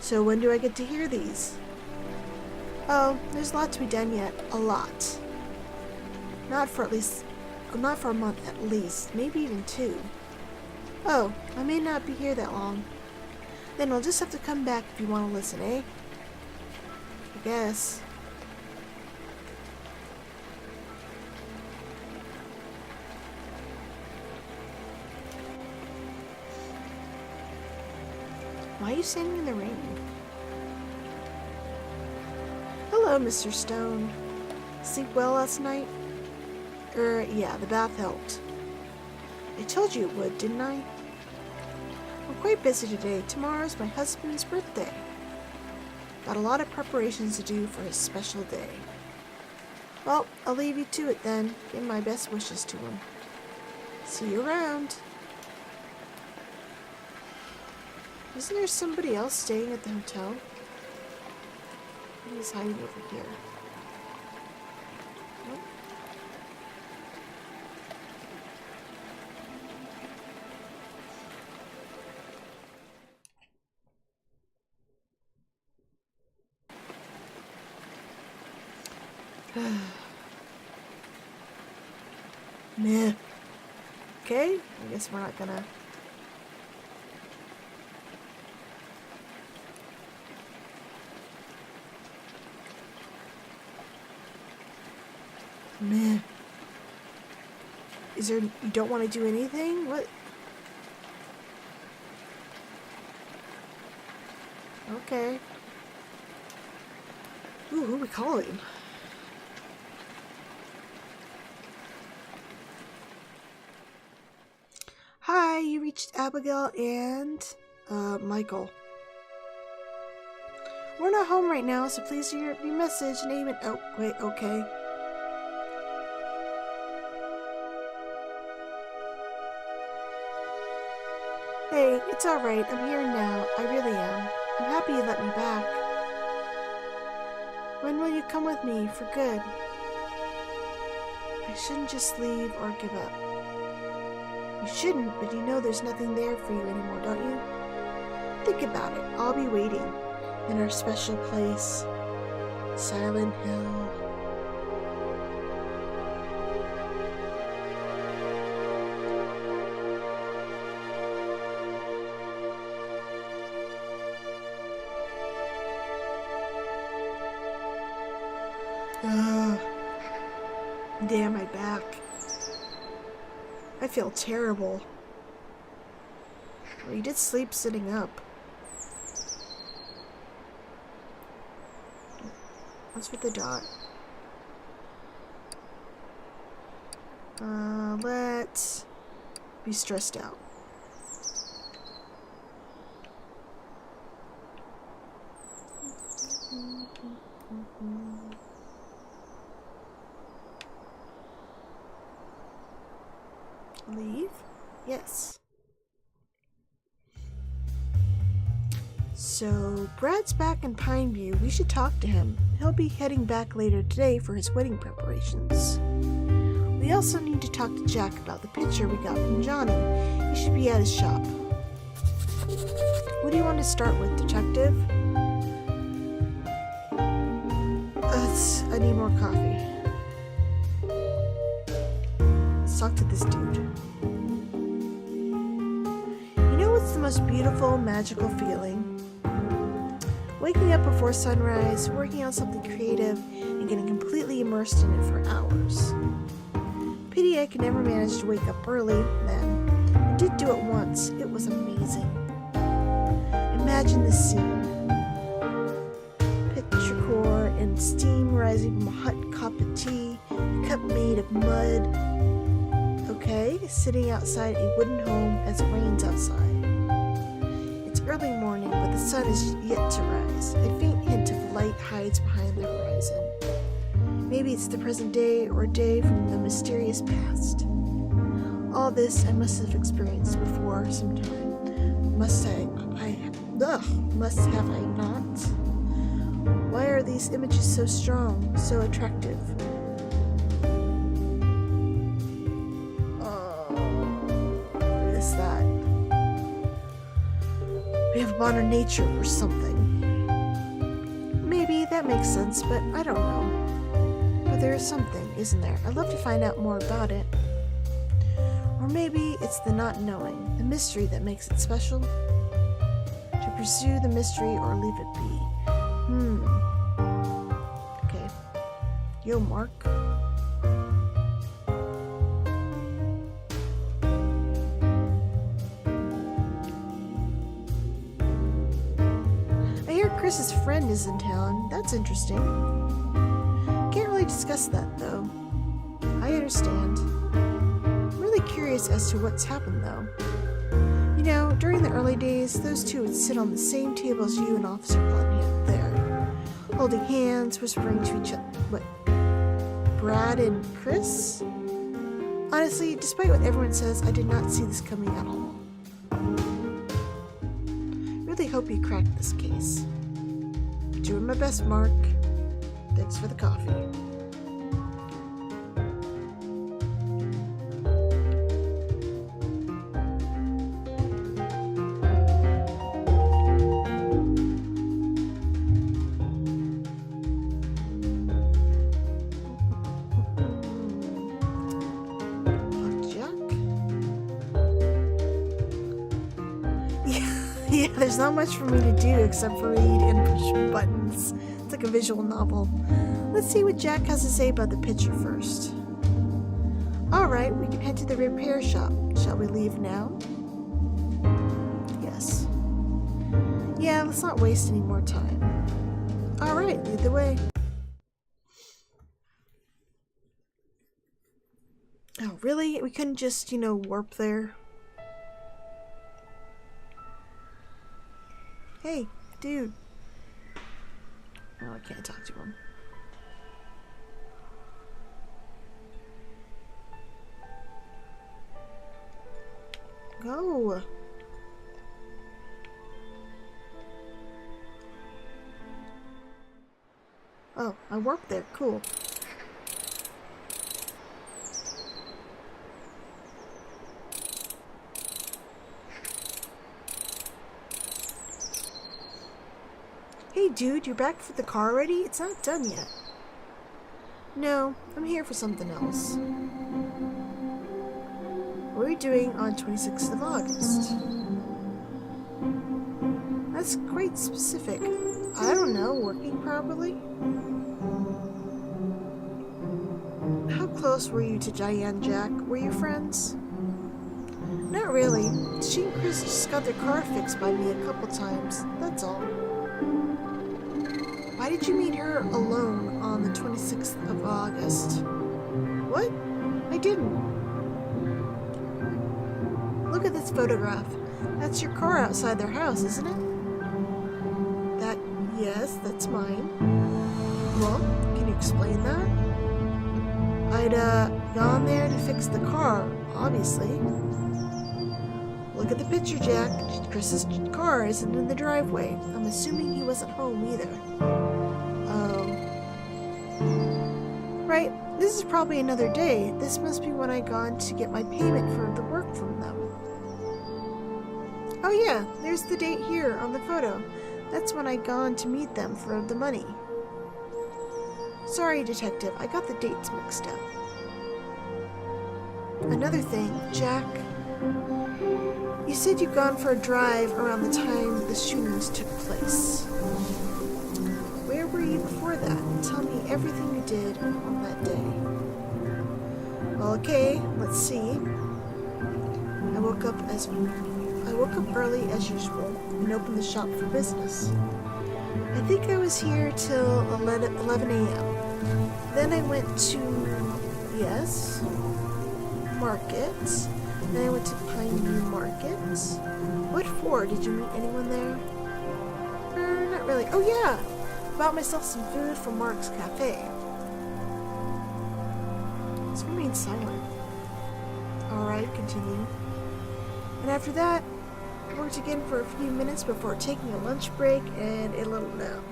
So when do I get to hear these? Oh, there's a lot to be done yet. A lot. Not for a month at least. Maybe even 2. Oh, I may not be here that long. Then I'll just have to come back if you want to listen, eh? I guess. Why are you standing in the rain? Hello, Mr. Stone. Sleep well last night? Yeah, the bath helped. I told you it would, didn't I? I'm quite busy today. Tomorrow's my husband's birthday. Got a lot of preparations to do for his special day. Well, I'll leave you to it then. Give my best wishes to him. See you around. Isn't there somebody else staying at the hotel? He's hiding over here. Nope. Meh. Okay, I guess we're not gonna Man. Is there... You don't want to do anything? What? Okay. Ooh, who are we calling? Hi, you reached Abigail and... Michael. We're not home right now, so please leave your message, name it... Oh, wait, okay. Hey, it's alright. I'm here now. I really am. I'm happy you let me back. When will you come with me for good? I shouldn't just leave or give up. You shouldn't, but you know there's nothing there for you anymore, don't you? Think about it. I'll be waiting in our special place, Silent Hill. Damn my back. I feel terrible. Well, you did sleep sitting up. What's with the dot? Let's be stressed out. Leave? Yes. So, Brad's back in Pineview. We should talk to him. He'll be heading back later today for his wedding preparations. We also need to talk to Jack about the picture we got from Johnny. He should be at his shop. What do you want to start with, Detective? I need more coffee. Let's talk to this dude. You know what's the most beautiful, magical feeling? Waking up before sunrise, working on something creative, and getting completely immersed in it for hours. Pity I could never manage to wake up early then. I did do it once. It was amazing. Imagine this scene. Picture core and steam rising from a hot cup of tea, a cup made of mud. Okay, sitting outside a wooden home as it rains outside. It's early morning, but the sun is yet to rise. A faint hint of light hides behind the horizon. Maybe it's the present day or a day from the mysterious past. All this I must have experienced before sometime. Must have I not? Why are these images so strong, so attractive? What is that? We have a bond of nature or something. Maybe that makes sense, but I don't know. But there is something, isn't there? I'd love to find out more about it. Or maybe it's the not knowing, the mystery that makes it special. To pursue the mystery or leave it be. Okay. Yo, Mark. I hear Chris's friend is in town. That's interesting. Can't really discuss that, though. I understand. I'm really curious as to what's happened, though. You know, during the early days, those two would sit on the same table as you and Officer Blunt there, holding hands, whispering to each other. What? Brad and Chris? Honestly, despite what everyone says, I did not see this coming at all. Really hope you crack this case. Doing my best, Mark. Thanks for the coffee. Yeah, there's not much for me to do except for read and push buttons. It's like a visual novel. Let's see what Jack has to say about the picture first. Alright, we can head to the repair shop. Shall we leave now? Yes. Yeah, let's not waste any more time. Alright, lead the way. Oh, really? We couldn't just, warp there? Hey, dude. Oh, I can't talk to him. Go. Oh, I warped there. Cool. Hey dude, you're back for the car already? It's not done yet. No, I'm here for something else. What are we doing on 26th of August? That's quite specific. I don't know, working probably? How close were you to Diane, Jack? Were you friends? Not really. She and Chris just got their car fixed by me a couple times, that's all. Why did you meet her alone on the 26th of August? What? I didn't. Look at this photograph. That's your car outside their house, isn't it? Yes, that's mine. Well, can you explain that? I'd, gone there to fix the car, obviously. Look at the picture, Jack. Chris's car isn't in the driveway. I'm assuming he wasn't home either. Right, this is probably another day. This must be when I gone to get my payment for the work from them. Oh yeah, there's the date here on the photo. That's when I gone to meet them for the money. Sorry, detective, I got the dates mixed up. Another thing, Jack. You said you'd gone for a drive around the time the shootings took place. Where were you before that? Tell me everything you did on that day. Well, okay, let's see. I woke up early as usual and opened the shop for business. I think I was here till 11 a.m. Then I went to, market. Then I went to Pineview Market. What for? Did you meet anyone there? Not really. Oh yeah! Bought myself some food from Mark's Cafe. Let's remain silent. Alright, continue. And after that, I worked again for a few minutes before taking a lunch break and a little nap.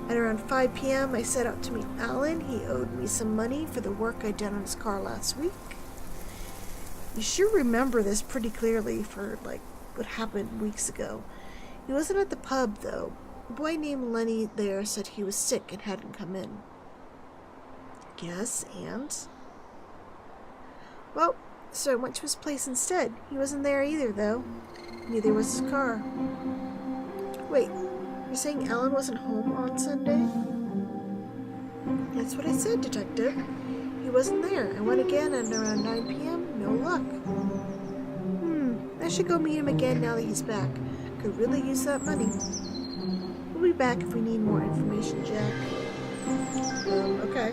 At around 5 p.m., I set out to meet Alan. He owed me some money for the work I'd done on his car last week. You sure remember this pretty clearly for, what happened weeks ago. He wasn't at the pub, though. A boy named Lenny there said he was sick and hadn't come in. Yes, and? Well, so I went to his place instead. He wasn't there either, though. Neither was his car. Wait, you're saying Alan wasn't home on Sunday? That's what I said, detective. He wasn't there. I went again at around 9 p.m. No luck. I should go meet him again now that he's back. Could really use that money. We'll be back if we need more information, Jack. Okay.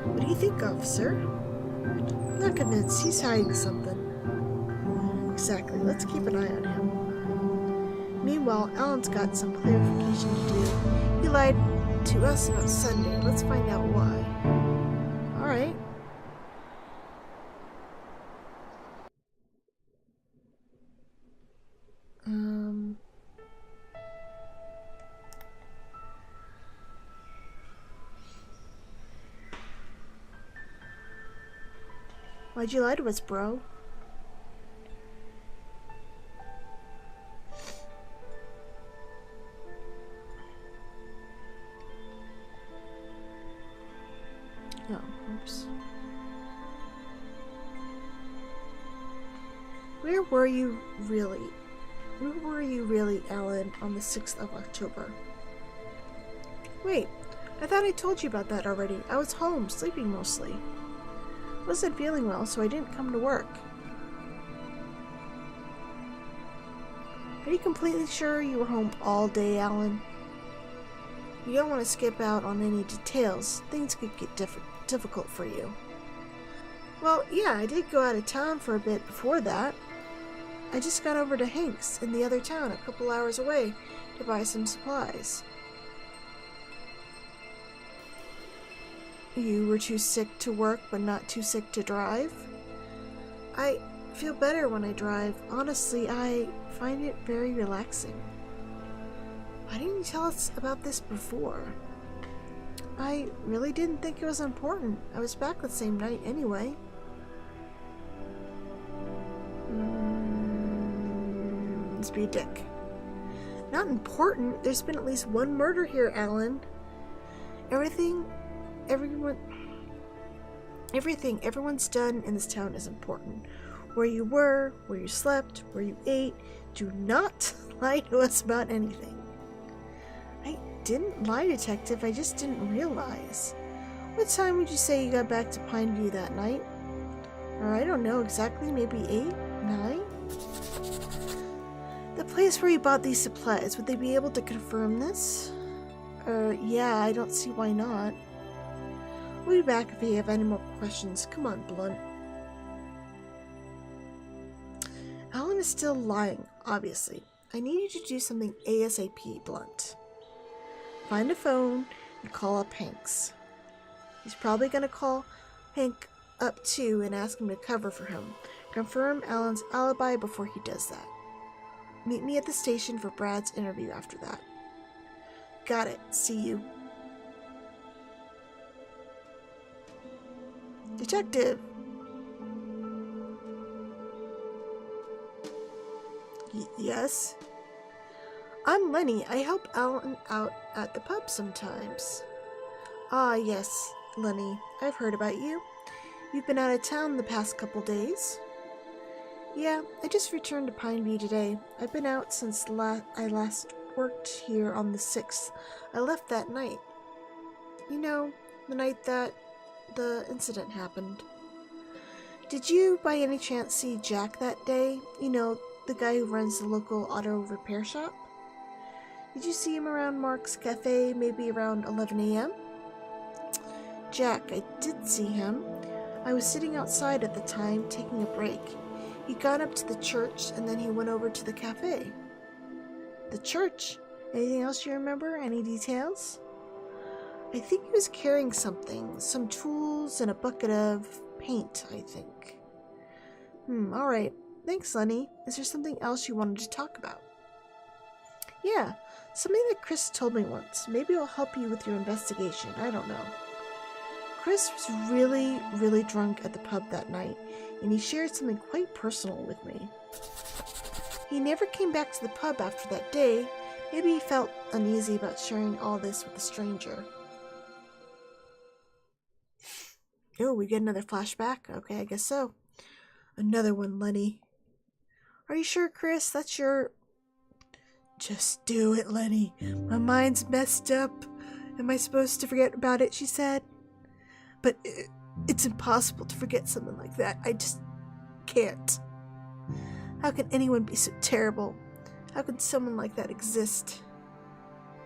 What do you think, officer? I'm not convinced. He's hiding something. Exactly. Let's keep an eye on him. Meanwhile, Alan's got some clarification to do. He lied to us about Sunday. Let's find out why. Alright. Why'd you lie to us, bro? Oh, oops. Where were you really? Where were you really, Alan, on the 6th of October? Wait, I thought I told you about that already. I was home, sleeping mostly. I wasn't feeling well, so I didn't come to work. Are you completely sure you were home all day, Alan? You don't want to skip out on any details. Things could get difficult for you. Well, yeah, I did go out of town for a bit before that. I just got over to Hank's in the other town a couple hours away to buy some supplies. You were too sick to work but not too sick to drive? I feel better when I drive. Honestly, I find it very relaxing. Why didn't you tell us about this before? I really didn't think it was important. I was back the same night anyway. Let's be a dick. Not important. There's been at least one murder here, Alan. Everyone's done in this town is important. Where you were, where you slept, where you ate. Do not lie to us about anything. I didn't lie, Detective. I just didn't realize. What time would you say you got back to Pineview that night? Or I don't know exactly, maybe 8, 9? The place where you bought these supplies, would they be able to confirm this? Yeah, I don't see why not. We'll be back if you have any more questions. Come on, Blunt. Alan is still lying, obviously. I need you to do something ASAP, Blunt. Find a phone and call up Hank's. He's probably going to call Hank up too and ask him to cover for him. Confirm Alan's alibi before he does that. Meet me at the station for Brad's interview after that. Got it. See you. Detective! Yes? I'm Lenny. I help Alan out at the pub sometimes. Ah, yes, Lenny. I've heard about you. You've been out of town the past couple days. Yeah, I just returned to Pineview today. I've been out since I last worked here on the 6th. I left that night. You know, the night that the incident happened. Did you, by any chance, see Jack that day? You know, the guy who runs the local auto repair shop? Did you see him around Mark's Cafe, maybe around 11 a.m.? Jack, I did see him. I was sitting outside at the time, taking a break. He got up to the church, and then he went over to the cafe. The church? Anything else you remember? Any details? I think he was carrying something. Some tools and a bucket of paint, I think. Alright. Thanks, Lenny. Is there something else you wanted to talk about? Yeah, something that Chris told me once. Maybe it'll help you with your investigation. I don't know. Chris was really, really drunk at the pub that night, and he shared something quite personal with me. He never came back to the pub after that day. Maybe he felt uneasy about sharing all this with a stranger. Oh, we get another flashback? Okay, I guess so. Another one, Lenny. Are you sure, Chris? That's your... Just do it, Lenny. My mind's messed up. Am I supposed to forget about it, she said. But it's impossible to forget something like that. I just can't. How can anyone be so terrible? How can someone like that exist?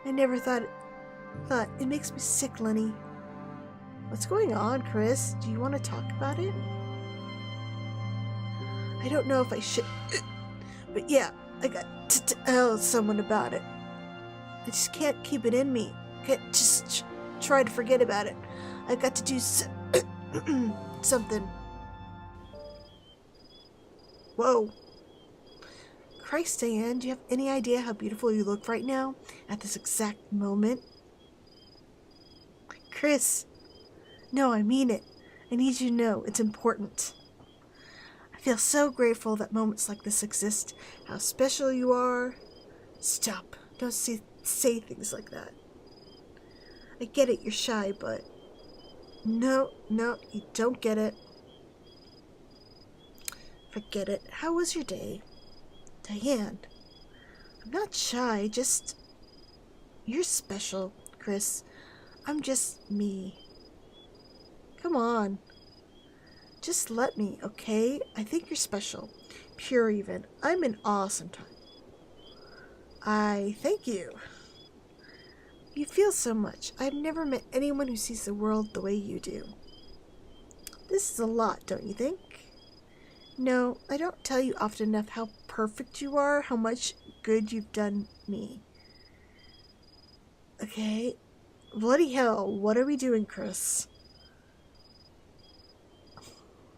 I never thought it makes me sick, Lenny. What's going on, Chris? Do you want to talk about it? I don't know if I should, but yeah, I got to tell someone about it. I just can't keep it in me. Can't just try to forget about it. I got to do something. Whoa. Christ, Diane, do you have any idea how beautiful you look right now at this exact moment? Chris. No, I mean it. I need you to know it's important. I feel so grateful that moments like this exist. How special you are. Stop. Don't say things like that. I get it, you're shy, but... No, you don't get it. Forget it. How was your day? Diane, I'm not shy, just... You're special, Chris. I'm just me. Come on. Just let me, okay? I think you're special. Pure even. I'm in awe sometimes. I thank you. You feel so much. I've never met anyone who sees the world the way you do. This is a lot, don't you think? No, I don't tell you often enough how perfect you are, how much good you've done me. Okay? Bloody hell, what are we doing, Chris?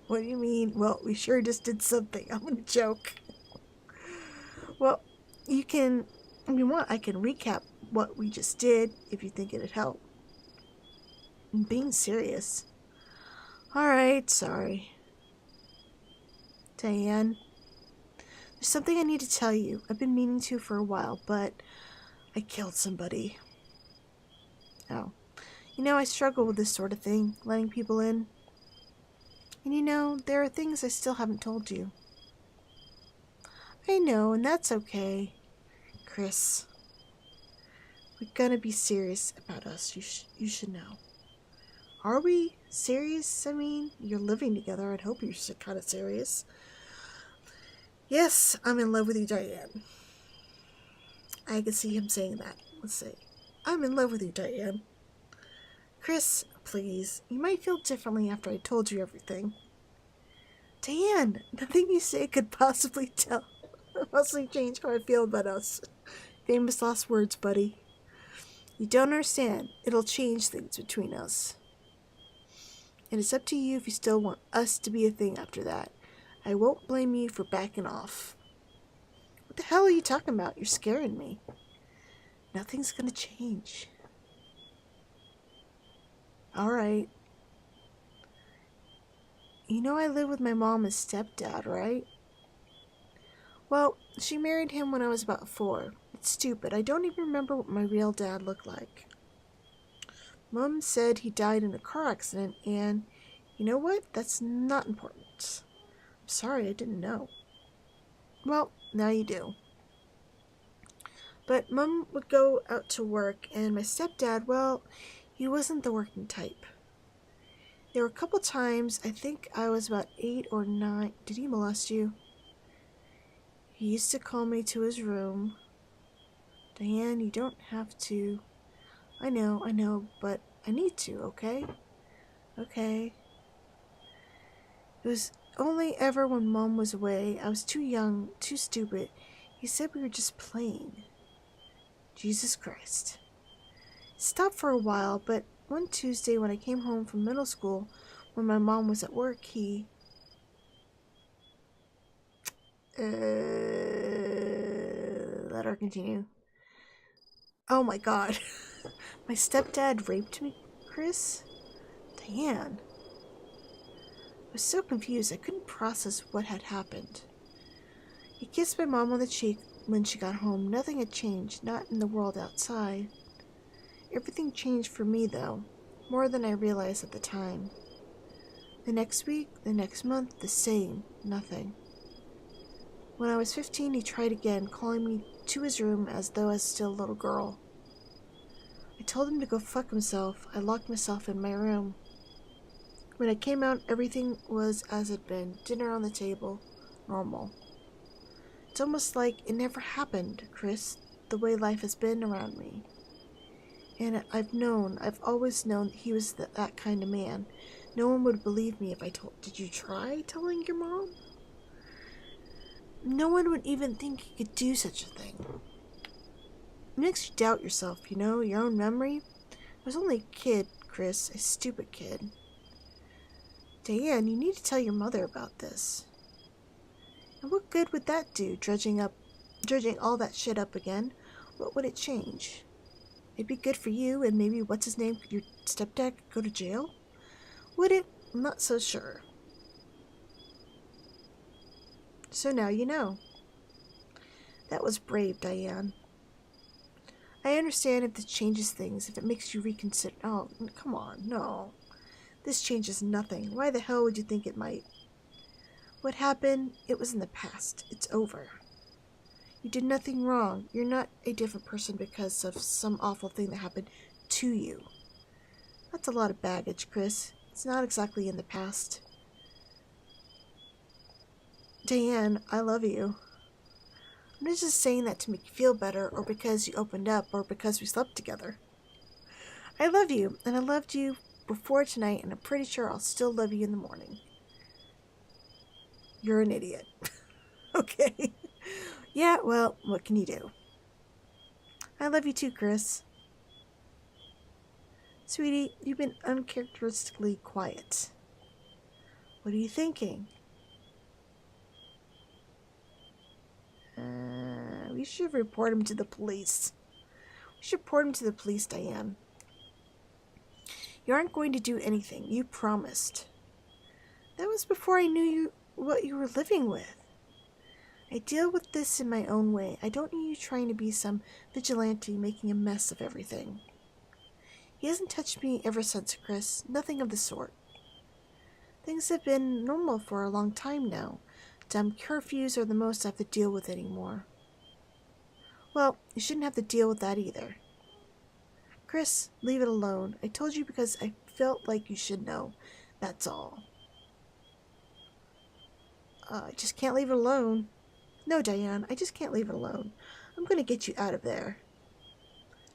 What do you mean? Well, we sure just did something. I'm gonna joke. Well, you can, if you want, I can recap what we just did if you think it'd help. I'm being serious. Alright, sorry. Diane, there's something I need to tell you. I've been meaning to for a while, but I killed somebody. Oh. You know, I struggle with this sort of thing, letting people in. And you know, there are things I still haven't told you. I know, and that's okay. Chris, we're gonna be serious about us. You should know. Are we serious? I mean, you're living together. I'd hope you're kind of serious. Yes, I'm in love with you, Diane. I can see him saying that. Let's see. I'm in love with you, Diane. Chris, please. You might feel differently after I told you everything. Diane, nothing you say could possibly change how I feel about us. Famous last words, buddy. You don't understand. It'll change things between us. And it's up to you if you still want us to be a thing after that. I won't blame you for backing off. What the hell are you talking about? You're scaring me. Nothing's gonna change. Alright. You know I live with my mom and stepdad, right? Well, she married him when I was about 4. It's stupid. I don't even remember what my real dad looked like. Mom said he died in a car accident, and you know what? That's not important. I'm sorry, I didn't know. Well, now you do. But Mom would go out to work, and my stepdad, well, he wasn't the working type. There were a couple times, I think I was about 8 or 9. Did he molest you? He used to call me to his room. Diane, you don't have to. I know, but I need to, okay? Okay. It was only ever when Mom was away. I was too young, too stupid. He said we were just playing. Jesus Christ. Stopped for a while, but one Tuesday when I came home from middle school, when my mom was at work, he... let her continue. Oh my god. My stepdad raped me, Chris? Diane. I was so confused I couldn't process what had happened. He kissed my mom on the cheek when she got home. Nothing had changed, not in the world outside. Everything changed for me, though, more than I realized at the time. The next week, the next month, the same, nothing. When I was 15, he tried again, calling me to his room as though I was still a little girl. I told him to go fuck himself. I locked myself in my room. When I came out, everything was as it had been. Dinner on the table. Normal. It's almost like it never happened, Chris, the way life has been around me. And I've always known that he was that kind of man. No one would believe me if I told... Did you try telling your mom? No one would even think you could do such a thing. It makes you doubt yourself, you know, your own memory. I was only a kid, Chris, a stupid kid. Diane, you need to tell your mother about this. And what good would that do, dredging all that shit up again? What would it change? It'd be good for you, and maybe, what's his name, your stepdad could go to jail? Would it? I'm not so sure. So now you know. That was brave, Diane. I understand if this changes things, if it makes you reconsider. Oh, come on, no. This changes nothing. Why the hell would you think it might? What happened, it was in the past. It's over. You did nothing wrong. You're not a different person because of some awful thing that happened to you. That's a lot of baggage, Chris. It's not exactly in the past. Diane, I love you. I'm not just saying that to make you feel better, or because you opened up, or because we slept together. I love you, and I loved you before tonight, and I'm pretty sure I'll still love you in the morning. You're an idiot. Okay. Yeah, well, what can you do? I love you too, Chris. Sweetie, you've been uncharacteristically quiet. What are you thinking? We should report him to the police. We should report him to the police, Diane. You aren't going to do anything. You promised. That was before I knew what you were living with. I deal with this in my own way. I don't need you trying to be some vigilante making a mess of everything. He hasn't touched me ever since, Chris. Nothing of the sort. Things have been normal for a long time now. Dumb curfews are the most I have to deal with anymore. Well, you shouldn't have to deal with that either. Chris, leave it alone. I told you because I felt like you should know. That's all. I just can't leave it alone. No, Diane, I just can't leave it alone. I'm going to get you out of there.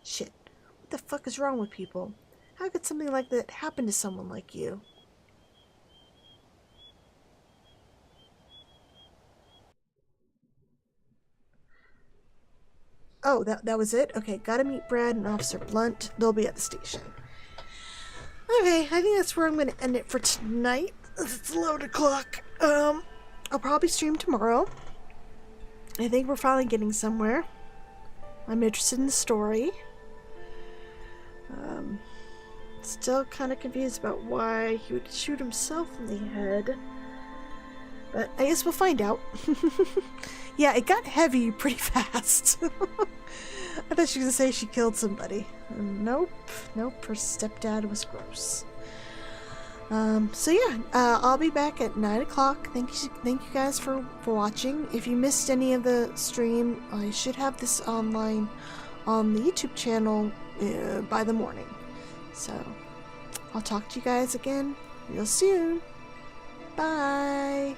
Shit. What the fuck is wrong with people? How could something like that happen to someone like you? Oh, that was it? Okay, gotta meet Brad and Officer Blunt. They'll be at the station. Okay, I think that's where I'm gonna end it for tonight. It's 11 o'clock. I'll probably stream tomorrow. I think we're finally getting somewhere. I'm interested in the story. Still kind of confused about why he would shoot himself in the head. But I guess we'll find out. Yeah, it got heavy pretty fast. I thought she was going to say she killed somebody. Nope. Nope, her stepdad was gross. So yeah, I'll be back at 9 o'clock. Thank you guys for watching. If you missed any of the stream, I should have this online on the YouTube channel by the morning. So, I'll talk to you guys again real soon. Bye!